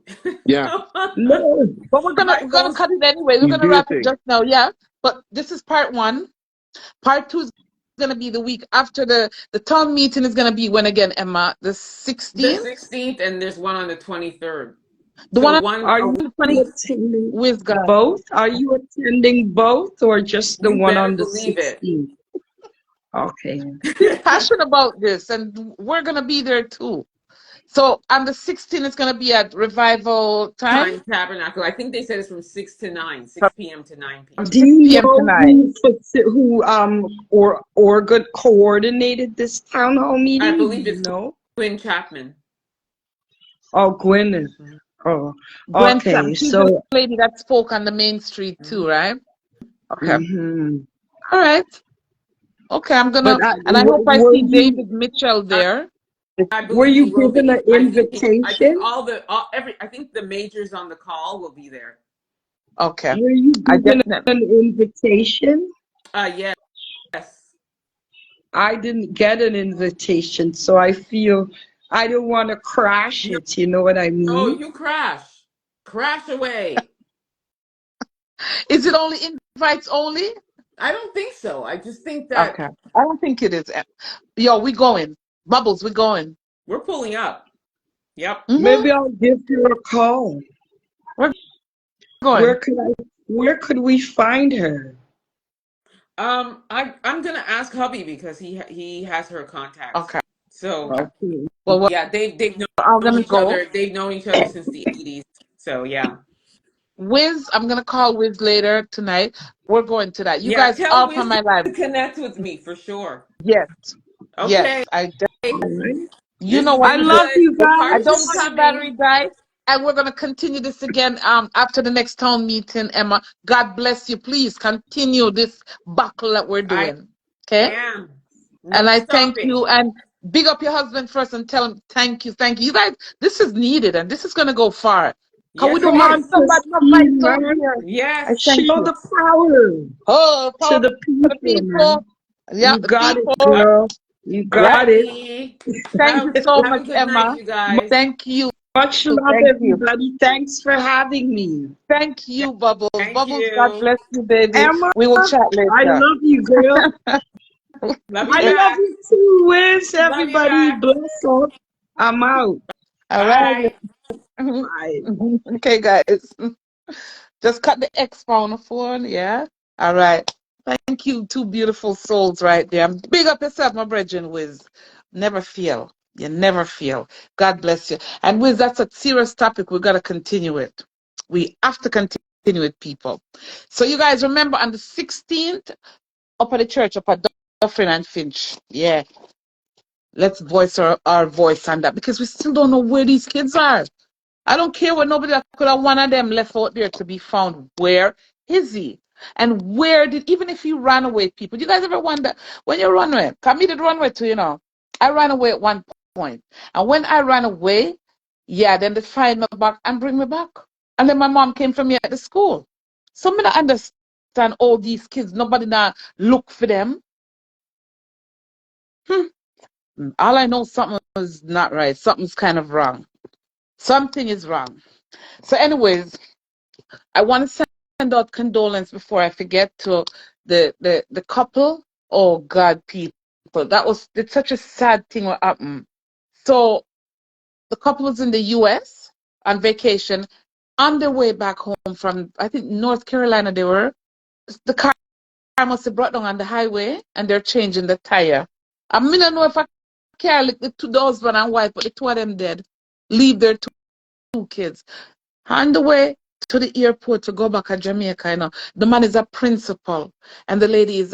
Yeah, No. But we're My gonna phone's cut it anyway. We're you gonna do your wrap it thing. just now, yeah. But this is part one. Part two is gonna be the week after the town meeting is gonna be when again, Emma? The the 16th? 16th, and there's one on the 23rd. The So one one Are a you on the week. 20th attending with God. both? Are you attending both or just the You one better on the believe it. 16th? Okay. He's passionate about this, and we're gonna be there too. So on the 16th, it's gonna be at revival time Time Tabernacle. I think they said it's from 6 to 9, from 6 p.m. to 9 from p.m. Do 6 you p.m. to know 9. or good coordinated this town hall I meeting? Do believe you it's know? Quinn Chapman. Oh, Gwyneth. Mhm. Oh, Gwen Cham, okay. she's the So, lady that spoke on the main street too, right? Okay. mhm. All right. Okay, I'm But gonna, and I hope I were see you David Mitchell I, there. I were believe he you will given an be. I think invitation? I think the majors on the call will be there. Okay. Were you I given definitely. an invitation? Yes. I didn't get an invitation, so I feel I don't want to crash No, it. You know what I no, mean? you crash. Crash away. Is it only invites only? I don't think so. I just think that Okay. I don't think it is. Yo, we going. Bubbles, we going. we're pulling up. Yep. Mm-hmm. Maybe I'll give her a call. We're Where going. could I? Where could we find her? I'm gonna ask hubby because he has her contacts. Okay. So Okay. Well, yeah, they've I'm known gonna each go. other. They've known each other since the 80s. So yeah. Wiz, I'm gonna call Wiz later tonight. We're going to that. You Yeah, guys tell are from Wiz my live. to connect with me for sure. Yes. Okay. Yes. All right. You This know has what I been to do. love good. you I Part two don't guys. see battery coming. die. And we're gonna continue this again after the next town meeting, Emma. God bless you. Please continue this battle that we're I doing. Okay? am. And No I thank stopping. you and big up your husband first and tell him thank you, thank you. You guys, this is needed and this is gonna go far. Cause we Yes, it don't Come have on, is. somebody enough like Christina. us here. I Yes. thank Show you. the power Oh, to power the for the people, man. people. Yeah, You the got it, people. girl. You Yeah. got it. Alrighty. Thank you so Have a much, good night, Emma. you guys. Thank you. Much love, Thank you. everybody. Thanks for having me. Thank you, Bubbles. Thank Bubbles, God you. bless you, baby. Emma, We will chat I later. love you, girl. Love you I love back. you too, Wiz. Love you Everybody, back. bless up. I'm out. All right. Bye. Bye. Okay, guys. Just cut the X on the phone. Yeah. All right. Thank you, two beautiful souls right there. Big up yourself, my brethren, Wiz. Never feel. You never feel. God bless you. And Wiz, that's a serious topic. We got to continue it. We have to continue it, people. So you guys remember on the 16th, up at the church, up at Dufferin and Finch. Yeah. Let's voice our voice on that because we still don't know where these kids are. I don't care what nobody that could have one of them left out there to be found. Where is he? And where did, even if he ran away, people, you guys ever wonder when you run away? Come me did run away too, you know. I ran away at one point. And when I ran away, yeah, then they find me back and bring me back. And then my mom came for me at the school. So I don't understand all these kids. Nobody now look for them. Hmm. All I know, something is not right. Something's kind of wrong. Something is wrong. So, anyways, I want to send out condolence before I forget to the couple. Oh God, people, it's such a sad thing what happened. So the couple was in the U.S. on vacation, on their way back home from I think North Carolina. They were the car must have brought down on the highway, and they're changing the tire. I mean, I don't know if I care like the two husband and wife, but the two of them dead. Leave their two kids on the way to the airport to go back to Jamaica. You know, the man is a principal, and the lady is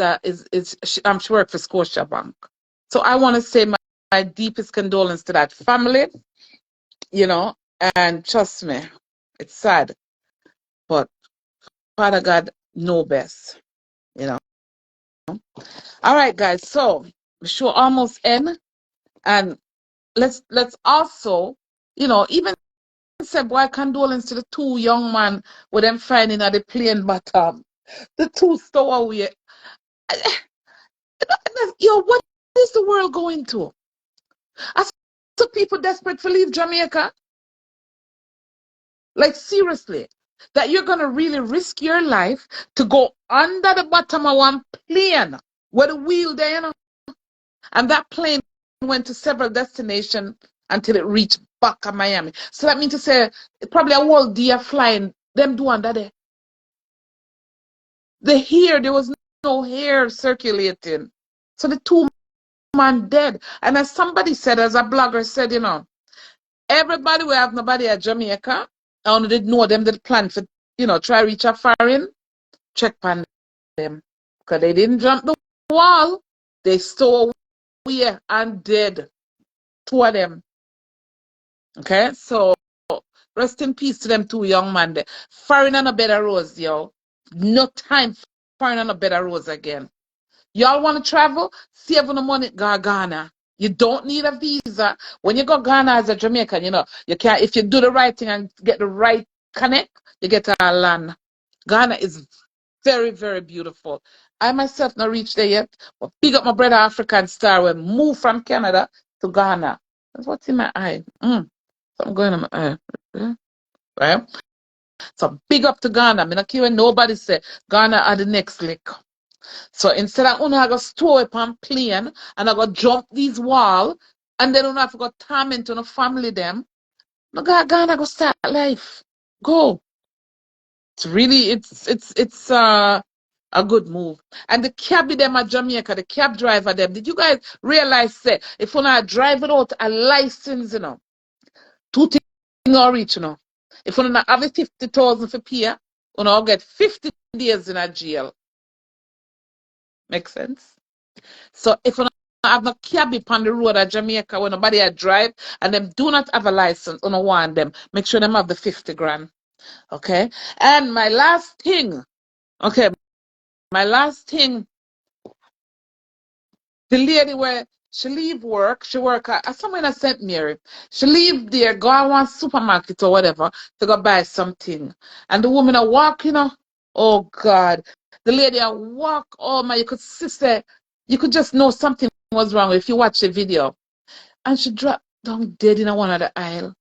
she works for Scotiabank. So I want to say my deepest condolence to that family. You know, and trust me, it's sad, but Father God know best. You know. All right, guys. So the show almost end, and let's also, you know, even say boy condolence to the two young man with them finding at the plane bottom, the two stowaway. Yo, what is the world going to? I saw people desperate for leave Jamaica. Like seriously, that you're gonna really risk your life to go under the bottom of one plane with a wheel there, you know? And that plane went to several destinations until it reached back to Miami. So that means to say probably a whole day of flying, them do under there. There was no hair circulating. So the two man dead. And as somebody said, as a blogger said, you know, everybody will have nobody at Jamaica. I only did know them that plan for, you know, try reach a foreign, check on them. Because they didn't jump the wall. They stole away and dead. Two of them. Okay, so rest in peace to them two young men there. Foreign on a better rose, yo. No time for foreign on a better rose again. Y'all want to travel? Save on the money, go Ghana. You don't need a visa. When you go Ghana as a Jamaican, you know, you can if you do the right thing and get the right connect, you get a land. Ghana is very, very beautiful. I myself not reached there yet, but big up my brother African Star when move from Canada to Ghana. That's what's in my eye. Something going in my eye. Right? So big up to Ghana. I'm not care nobody say Ghana are the next lick. So instead of I go store up on plane and I go jump these wall and then I have to go torment to the family them. No go Ghana go start life. Go. It's really it's a good move. And the cabby them at Jamaica, the cab driver them, did you guys realize say if you not drive without a license, you know, two things are reach, you know. If you not have 50,000 for pay, you know, get 50 days in a jail. Make sense? So if you have no cabby on the road at Jamaica when nobody a drive and them do not have a license, you don't want them, make sure them have the 50 grand. Okay? And my last thing, the lady where she leave work, she work at somewhere in St. Mary. She leave there, go to one supermarket or whatever to go buy something. And the woman a walk, you know, oh God. The lady a walk, oh my, you could say, you could just know something was wrong if you watch the video. And she dropped down dead in one of the aisle.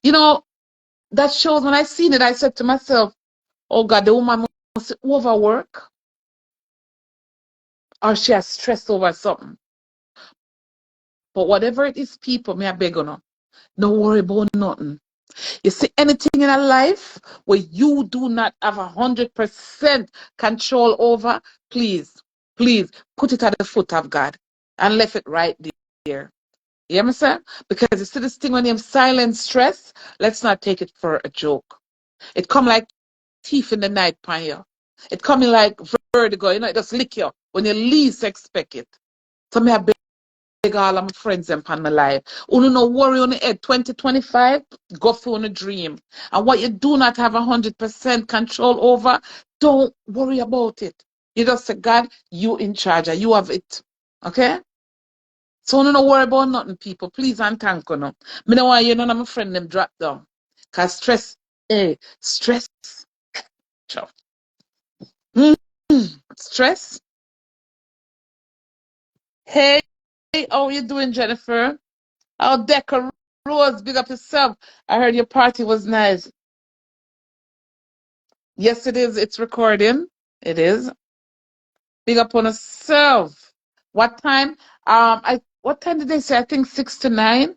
You know, that shows when I seen it, I said to myself, oh God, the woman must overwork or she has stress over something. But whatever it is, people, may I beg you no. Don't worry about nothing. You see anything in a life where you do not have 100% control over, please put it at the foot of God and left it right there. You hear me, sir? Because you see this thing when you have silent stress, let's not take it for a joke. It come like thief in the night, pan you. It coming like vertigo, you know, it just lick you when you least expect it. So me I beg all of my friends and pan my life. Uno no worry on the head. 2025, go for a dream. And what you do not have 100% control over, don't worry about it. You just say, God, you in charge. You have it. Okay? So no worry about nothing, people. Please and thank you. No. Me no want you none of my friend them drop down. Cause stress. Stress. Hey, how you doing, Jennifer? Oh, Deca Rose, big up yourself. I heard your party was nice. Yes, it is. It's recording. It is. Big up on yourself. What time? What time did they say? I think 6 to 9.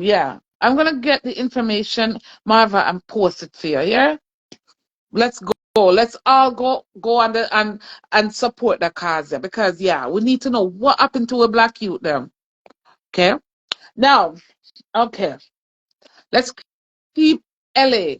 Yeah. I'm gonna get the information, Marva, and post it for you. Yeah. Let's go. Let's all go and support the cause there because yeah, we need to know what happened to a black youth them. Okay. Now, okay. Let's keep LA.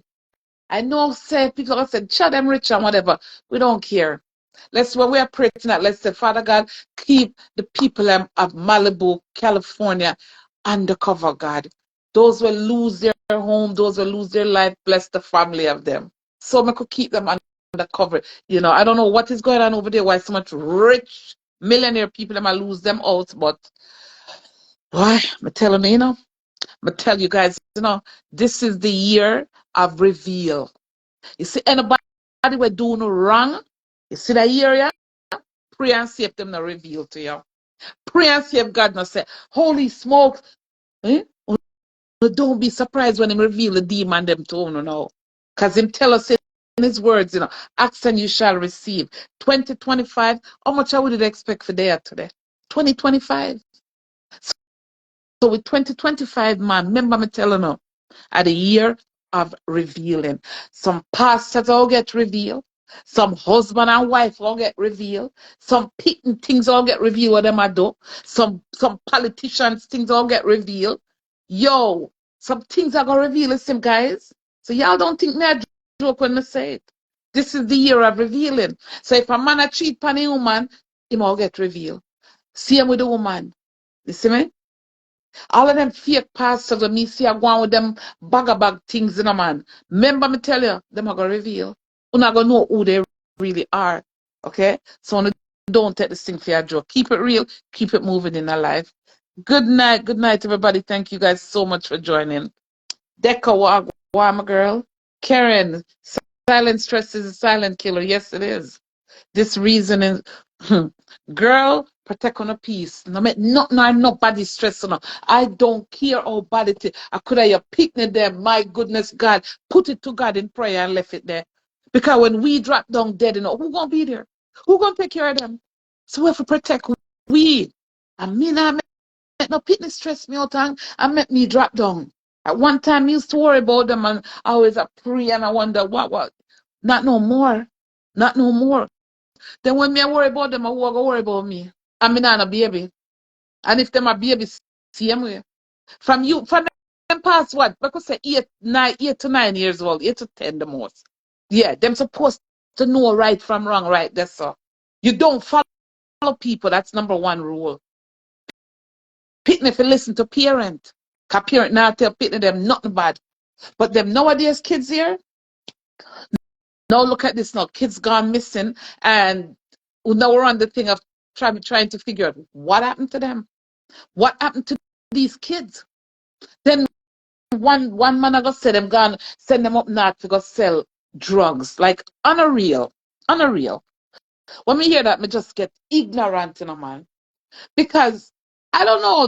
I know say people have said, shut them rich and whatever. We don't care. When we are praying tonight, let's say, Father God, keep the people of Malibu, California undercover, God. Those will lose their home, those will lose their life, bless the family of them. So we could keep them undercover. You know, I don't know what is going on over there, why so much rich millionaire people might lose them out, but why? I'm telling you, I'm tell you guys, this is the year of reveal. You see, anybody we're doing wrong, you see that year, yeah? Pray and see if them not reveal to you. Pray and see if God not say, holy smoke, eh? Don't be surprised when him reveal the demon them to you now. Because him tell us in his words, ask and you shall receive. 2025, how much I would expect for there today? 2025. So with 2025, man, remember me telling you, at the year of revealing. Some pastors all get revealed. Some husband and wife all get revealed. Some picking things all get revealed what them I do. Some politicians things all get revealed. Yo, some things are gonna reveal listen, guys. So y'all don't think me a joke when I say it. This is the year of revealing. So if a man a cheat on a woman, him all get revealed. Same with the woman. You see me? All of them fake pastors when me see I go on with them bag things in a man. Remember me tell you, them are gonna reveal. You're not gonna know who they really are. Okay? So don't take this thing for your joke. Keep it real, keep it moving in our life. Good night, everybody. Thank you guys so much for joining. Decca my girl. Karen, silent stress is a silent killer. Yes, it is. This reason is girl, protect on a peace. No make nobody stress on. I don't care how bad it is. I could have your picnic there. My goodness, God. Put it to God in prayer and left it there. Because when we drop down dead, who gonna be there? Who gonna take care of them? So we have to protect we. I mean, I make no picnic stress me out and make me drop down. At one time, I used to worry about them and I always pray and I wonder what. Not no more. Not no more. Then when me I worry about them, I go worry about me. I mean, I'm a baby. And if them a baby, same way. From them past what? Because say 8 to 9 years old, 8 to 10 the most. Yeah, them supposed to know right from wrong, right? That's all. You don't follow people. That's number one rule. Pitney if you listen to parent. Cause parent now tell Pitney them nothing bad. But them nowadays kids here, now look at this now. Kids gone missing and now we're on the thing of trying to figure out what happened to them. What happened to these kids? Then one man I go say them gone send them up north to go sell drugs. Like unreal. Unreal. When me hear that, me just get ignorant in a man. Because I don't know,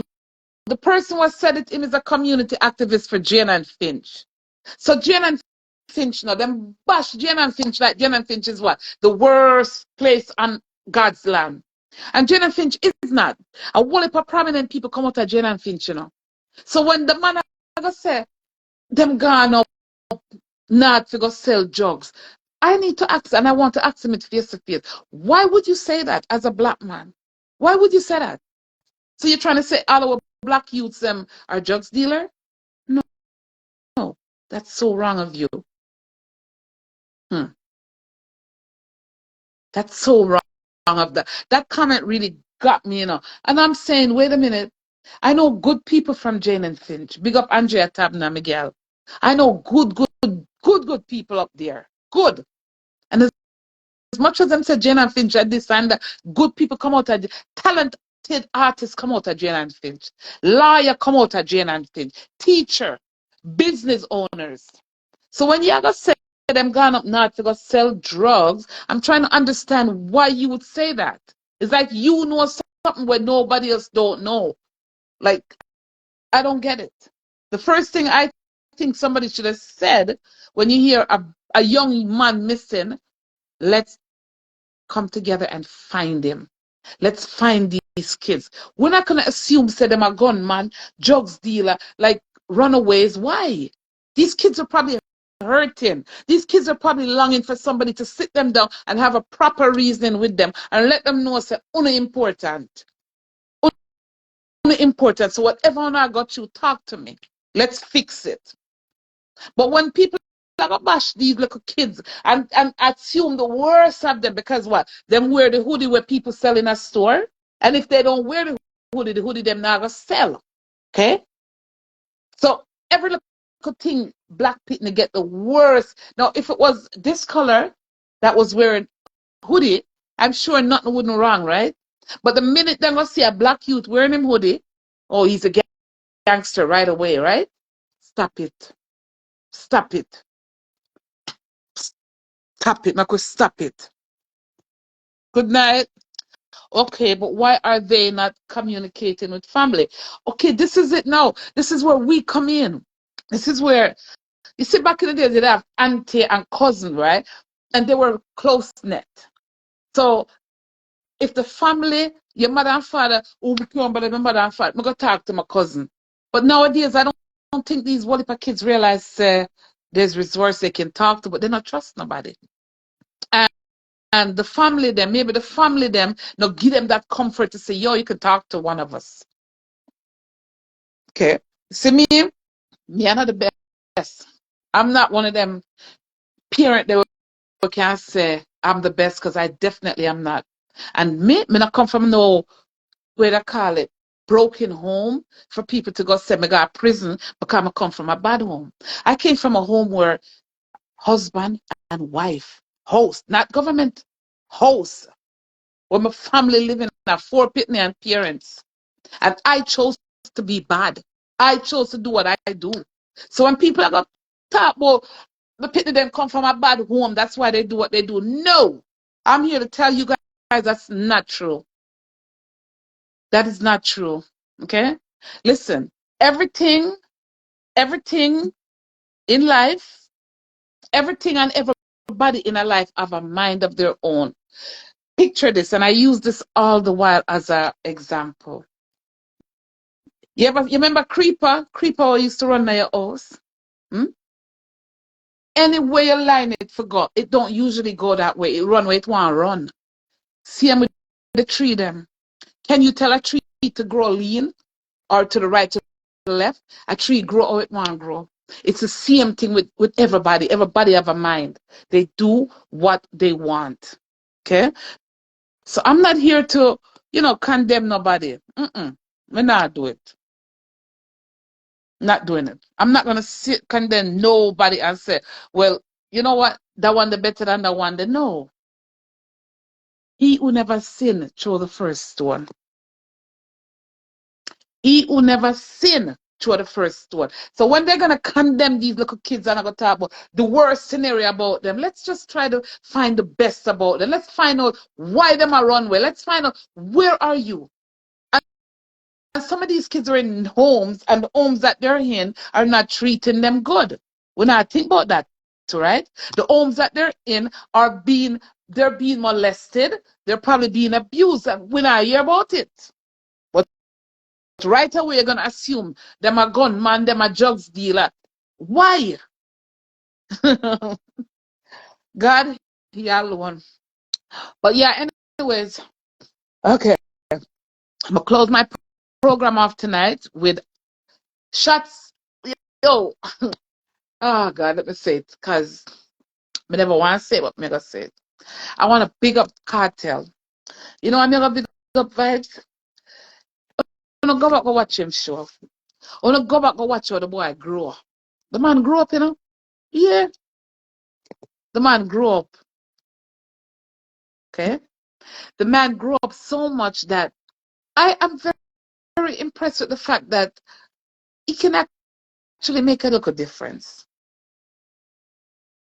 the person who said it him is a community activist for Jane and Finch. So Jane and Finch, them bash Jane and Finch like Jane and Finch is what? The worst place on God's land. And Jane and Finch is not. A whole heap of prominent people come out of Jane and Finch, So when the man I say, them gone up not to go sell drugs, I need to ask, and I want to ask him it face to face. Why would you say that as a black man? Why would you say that? So you're trying to say all our black youths are drugs dealer? No, no, that's so wrong of you. That's so wrong of that. That comment really got me, And I'm saying, wait a minute. I know good people from Jane and Finch. Big up Andrea Tabna Miguel. I know good people up there. Good. And as much as them say Jane and Finch and this and that, good people come out of talented artists come out of Jane and Finch. Lawyer come out of Jane and Finch. Teacher, business owners. So when you ever say them gone up north to go sell drugs, I'm trying to understand why you would say that. It's like you know something where nobody else don't know. Like, I don't get it. The first thing I think somebody should have said when you hear a young man missing, let's come together and find him. Let's find these kids. We're not going to assume, say, them a gunman, drugs dealer, like runaways. Why? These kids are probably hurting. These kids are probably longing for somebody to sit them down and have a proper reasoning with them and let them know, say, important. Important. So whatever I got you, talk to me. Let's fix it. But when people like bash these little kids and assume the worst of them because what? Them wear the hoodie where people sell in a store. And if they don't wear the hoodie them not gonna sell. Okay? So every little thing black people get the worst. Now if it was this color that was wearing hoodie, I'm sure nothing wouldn't wrong, right? But the minute they're gonna see a black youth wearing him hoodie, oh, he's a gangster right away, right? Stop it. Stop it. Stop it. Marcus, stop it. Good night. Okay, but why are they not communicating with family? Okay, this is it now. This is where we come in. This is where, you see, back in the day, they'd have auntie and cousin, right? And they were close knit. So if the family, your mother and father, oh, my mother and father, I'm going to talk to my cousin. But nowadays, I don't think these Walipa kids realize there's resource they can talk to, but they don't trust nobody. And the family them, maybe the family them, no, give them that comfort to say, yo, you can talk to one of us. Okay. See me I'm not the best. I'm not one of them parent that can say I'm the best because I definitely am not. And me not come from no, where they call it, broken home for people to go say me got prison because I come from a bad home. I came from a home where husband and wife, host, not government, host. Where my family living at 4 pitney and parents. And I chose to be bad. I chose to do what I do. So when people are going to talk about the pitney them come from a bad home, that's why they do what they do. No. I'm here to tell you guys that's not true. That is not true. Okay? Listen, everything in life, everything and everybody in a life have a mind of their own. Picture this, and I use this all the while as an example. You remember Creeper? Creeper used to run by your house. Anywhere you line it for God, it don't usually go that way. It run where it want to run. Same with the tree them. Can you tell a tree to grow lean or to the right, to the left? A tree grow how it want to grow. It's the same thing with everybody. Everybody have a mind. They do what they want. Okay? So I'm not here to, condemn nobody. We not do it. Not doing it. I'm not gonna condemn nobody and say, well, you know what? That one the better than that one. No. He who never sinned throw the first stone. He who never sinned throw the first stone. So when they're gonna condemn these little kids and I'm gonna talk about the worst scenario about them, let's just try to find the best about them. Let's find out why them are run well. Let's find out where are you. And some of these kids are in homes, and the homes that they're in are not treating them good. We not think about that, right? The homes that they're in they're being molested. They're probably being abused, and we not hear about it. But right away, you're gonna assume them a gunman, them a drugs dealer. Why? God, He alone. But yeah, anyways, okay. I'm gonna close my program off tonight with shots. Yo, oh God, let me say it, because I never want to say it, but I'm going to say it. I want to big up Cartel. You know, I'm going to big up Vibes. I'm going to go back and watch him show. I'm going to go back and watch how the boy grew up. The man grew up, Yeah. The man grew up. Okay? The man grew up so much that I am very, very impressed with the fact that he can actually make a look a difference.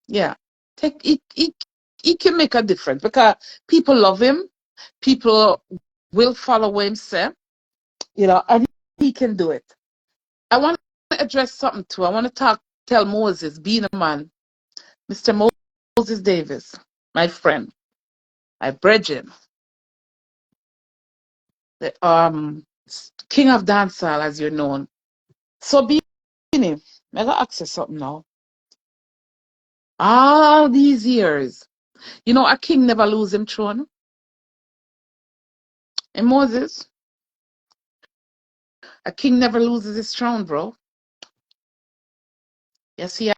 Yeah. He can make a difference because people love him. People will follow him, say, and he can do it. I want to address something too. I want to tell Moses, being a man, Mr. Moses Davis, my friend, my brethren, the king of dancehall, as you're known. So being him, I got access something now. All these years, a king never lose him throne. And Moses, a king never loses his throne, bro. Yes, he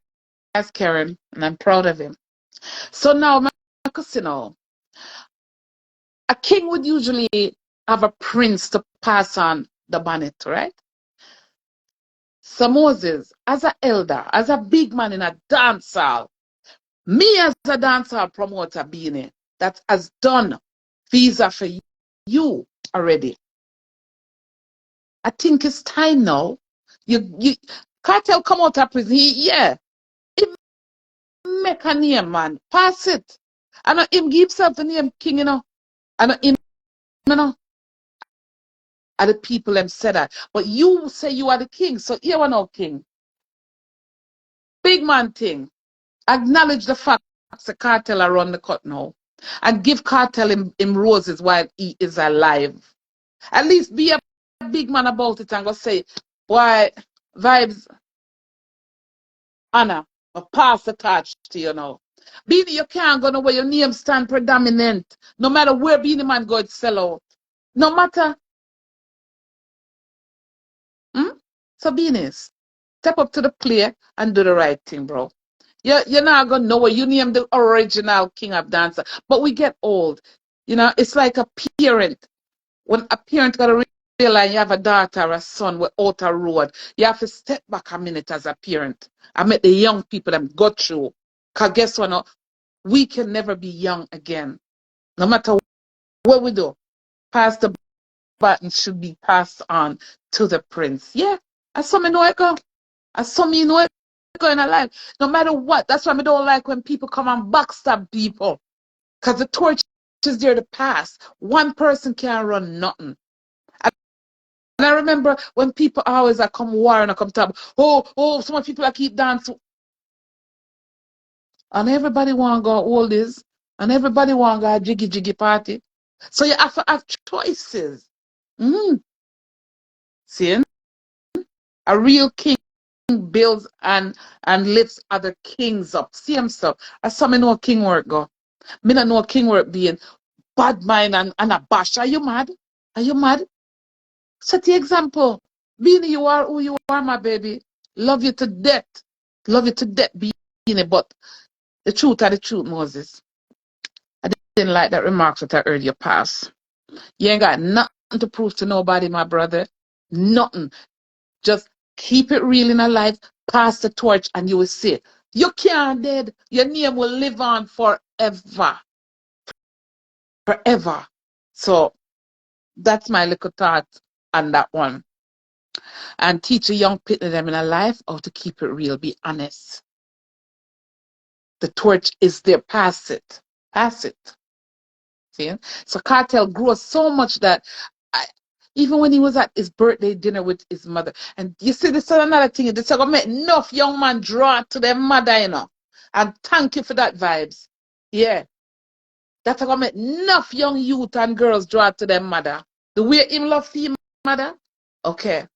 has Karen, and I'm proud of him. So now, my cousin, a king would usually have a prince to pass on the bonnet, right? So Moses, as an elder, as a big man in a dance hall, me as a dancehall promoter being it, that has done visa for you already. I think it's time now. You Cartel come out of prison. He make a name, man. Pass it. I know him give himself the name king, I know him, and the people them said that. But you say you are the king, so you are no king. Big man thing. Acknowledge the fact the cartel are on the cut now. And give cartel him roses while he is alive. At least be a big man about it and go say, why, vibes, Anna, or pass the torch to you now. Beanie, you can't go nowhere, your name stand predominant. No matter where Beanie Man go, it's sell out. No matter. So Beanie, step up to the plate and do the right thing, bro. You're not going to know where you name the original king of dancer. But we get old. It's like a parent. When a parent got to realize you have a daughter or a son without a road, you have to step back a minute as a parent. I met the young people them go through. Because guess what? No, we can never be young again. No matter what we do, pass the baton should be passed on to the prince. Yeah, I saw me know it go. I saw me know it go in a life. No matter what. That's why I don't like when people come and backstab people. Because the torch is there to pass. One person can't run nothing. And I remember when people always come war and I come talk, some people keep dancing. And everybody want to go all this. And everybody want to go a jiggy party. So you have to have choices. See? A real king builds and lifts other kings up. See himself. That's how I know king work go. Me not know king work being bad mind and a bash. Are you mad? Are you mad? Set the example. Beanie, you are who you are, my baby. Love you to death. Love you to death, Beanie. But the truth are the truth, Moses. I didn't like that remarks that I heard you pass. You ain't got nothing to prove to nobody, my brother. Nothing. Just keep it real in a life, pass the torch, and you will see. You can't dead. Your name will live on forever. Forever. So that's my little thought on that one. And teach a young people them in a life how to keep it real, be honest. The torch is there, pass it. Pass it. See? So Cartel grew so much that even when he was at his birthday dinner with his mother, and you see, this is another thing, this is going to make enough young man draw to their mother, and thank you for that vibes. Yeah. That's going to make enough young youth and girls draw to their mother. The way him love his mother, okay.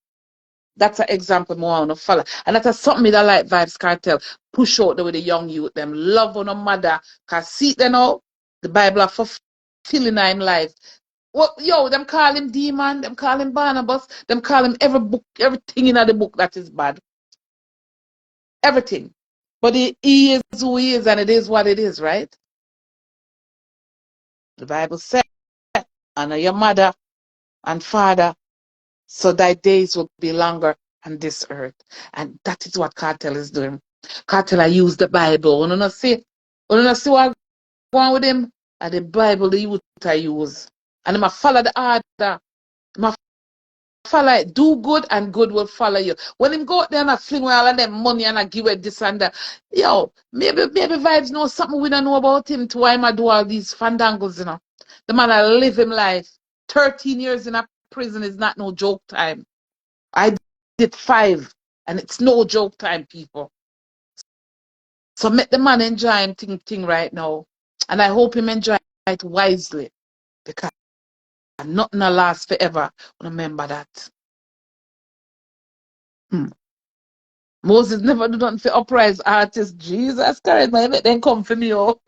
That's an example more on a follow. And that's something that like Vibes Cartel push out with the young youth, them love on a mother, because see them now, the Bible are fulfilling in life. Well, them call him demon, them call him Barnabas, them call him everything in the book that is bad. Everything. But he is who he is, and it is what it is, right? The Bible says, honor your mother and father, so thy days will be longer on this earth. And that is what Cartel is doing. Cartel, I use the Bible. You know see what going with him? And the Bible, the youth I use. And I follow the order. I follow it. Do good and good will follow you. When him go out there and I fling all of them money and I give it this and that, maybe Vibes know something we don't know about him to why I do all these fandangles, The man I live him life. 13 years in a prison is not no joke time. I did 5 and it's no joke time, people. So make the man enjoy him thing right now. And I hope him enjoy it wisely. Because nothing will last forever. Remember that. Moses never do nothing for uprise artists. Jesus Christ, man, make them come for me, oh.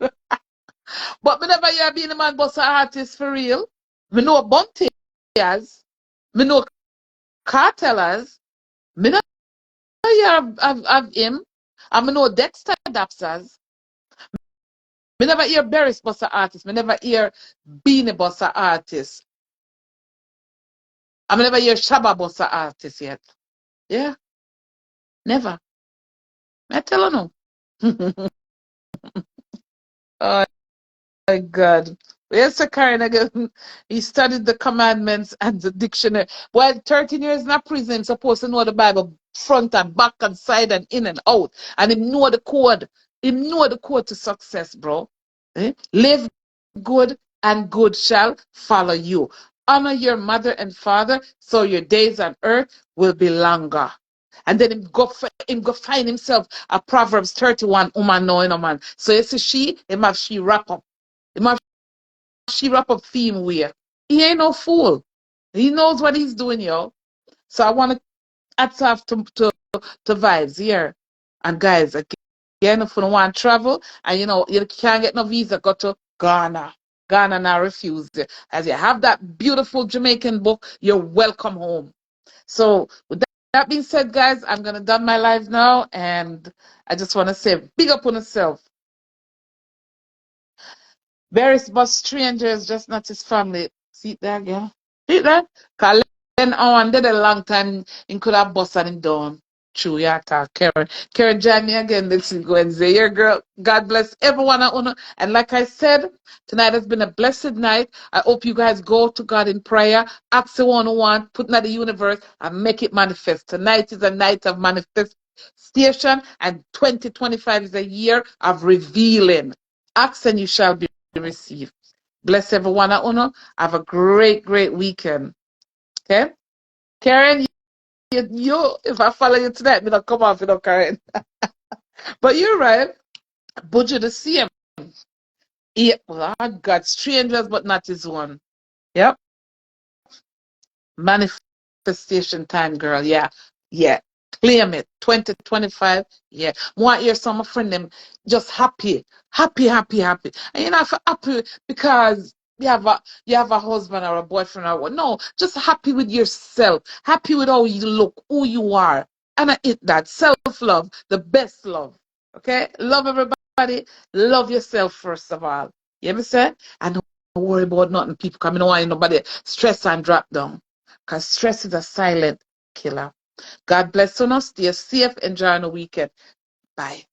But me never hear being a man boss artist for real. Me know Bunty as. Me know Cartel as. Me never hear of him. And me know Dexter dancers. Me never hear Beres Bossa artist. Me never hear Beanie Bossa artist. I never hear Shabba Bossa artist yet. Yeah, never. I tell you no. Oh my God. Yes, Sir Karen again. He studied the commandments and the dictionary. Well, 13 years in a prison, supposed to know the Bible front and back and side and in and out. And him know the code. Him know the code to success, bro. Live good and good shall follow you. Honor your mother and father so your days on earth will be longer. And then him go find himself a Proverbs 31 woman knowing a man. So you see him have she wrap up. Him have she wrap up theme wear. He ain't no fool. He knows what he's doing, yo. So I want to add off to vibes here. And guys, again, if you don't want to travel and you can't get no visa, go to Ghana. Ghana now refuse you. As you have that beautiful Jamaican book, you're welcome home. So with that being said, guys, I'm gonna done my live now, and I just want to say, big up on yourself. Various but strangers, just not his family. See that, girl? See that? Cause then on did a long time, he could have busted him down. True, yeah, talk, Karen. Karen, join me again this week Wednesday. Your girl, God bless everyone. And like I said, tonight has been a blessed night. I hope you guys go to God in prayer, ask the one who want, put in the universe, and make it manifest. Tonight is a night of manifestation, and 2025 is a year of revealing. Ask and you shall be received. Bless everyone. Have a great, great weekend. Okay? Karen, you if I follow you tonight, me not come off, Karen. But you're right. Budget the same. Yeah, well, I got strangers, but not his one. Yep. Manifestation time, girl. Yeah. Yeah. Claim it. 2025. Yeah. Want hear some friend them just happy. Happy, happy, happy. And you're not happy because you have a husband or a boyfriend or what. No, just happy with yourself. Happy with how you look, who you are. And I hit that. Self-love, the best love. Okay? Love everybody. Love yourself first of all. You ever say? And don't worry about nothing, people coming on nobody stress and drop down. Because stress is a silent killer. God bless you. Stay safe. Enjoy the weekend. Bye.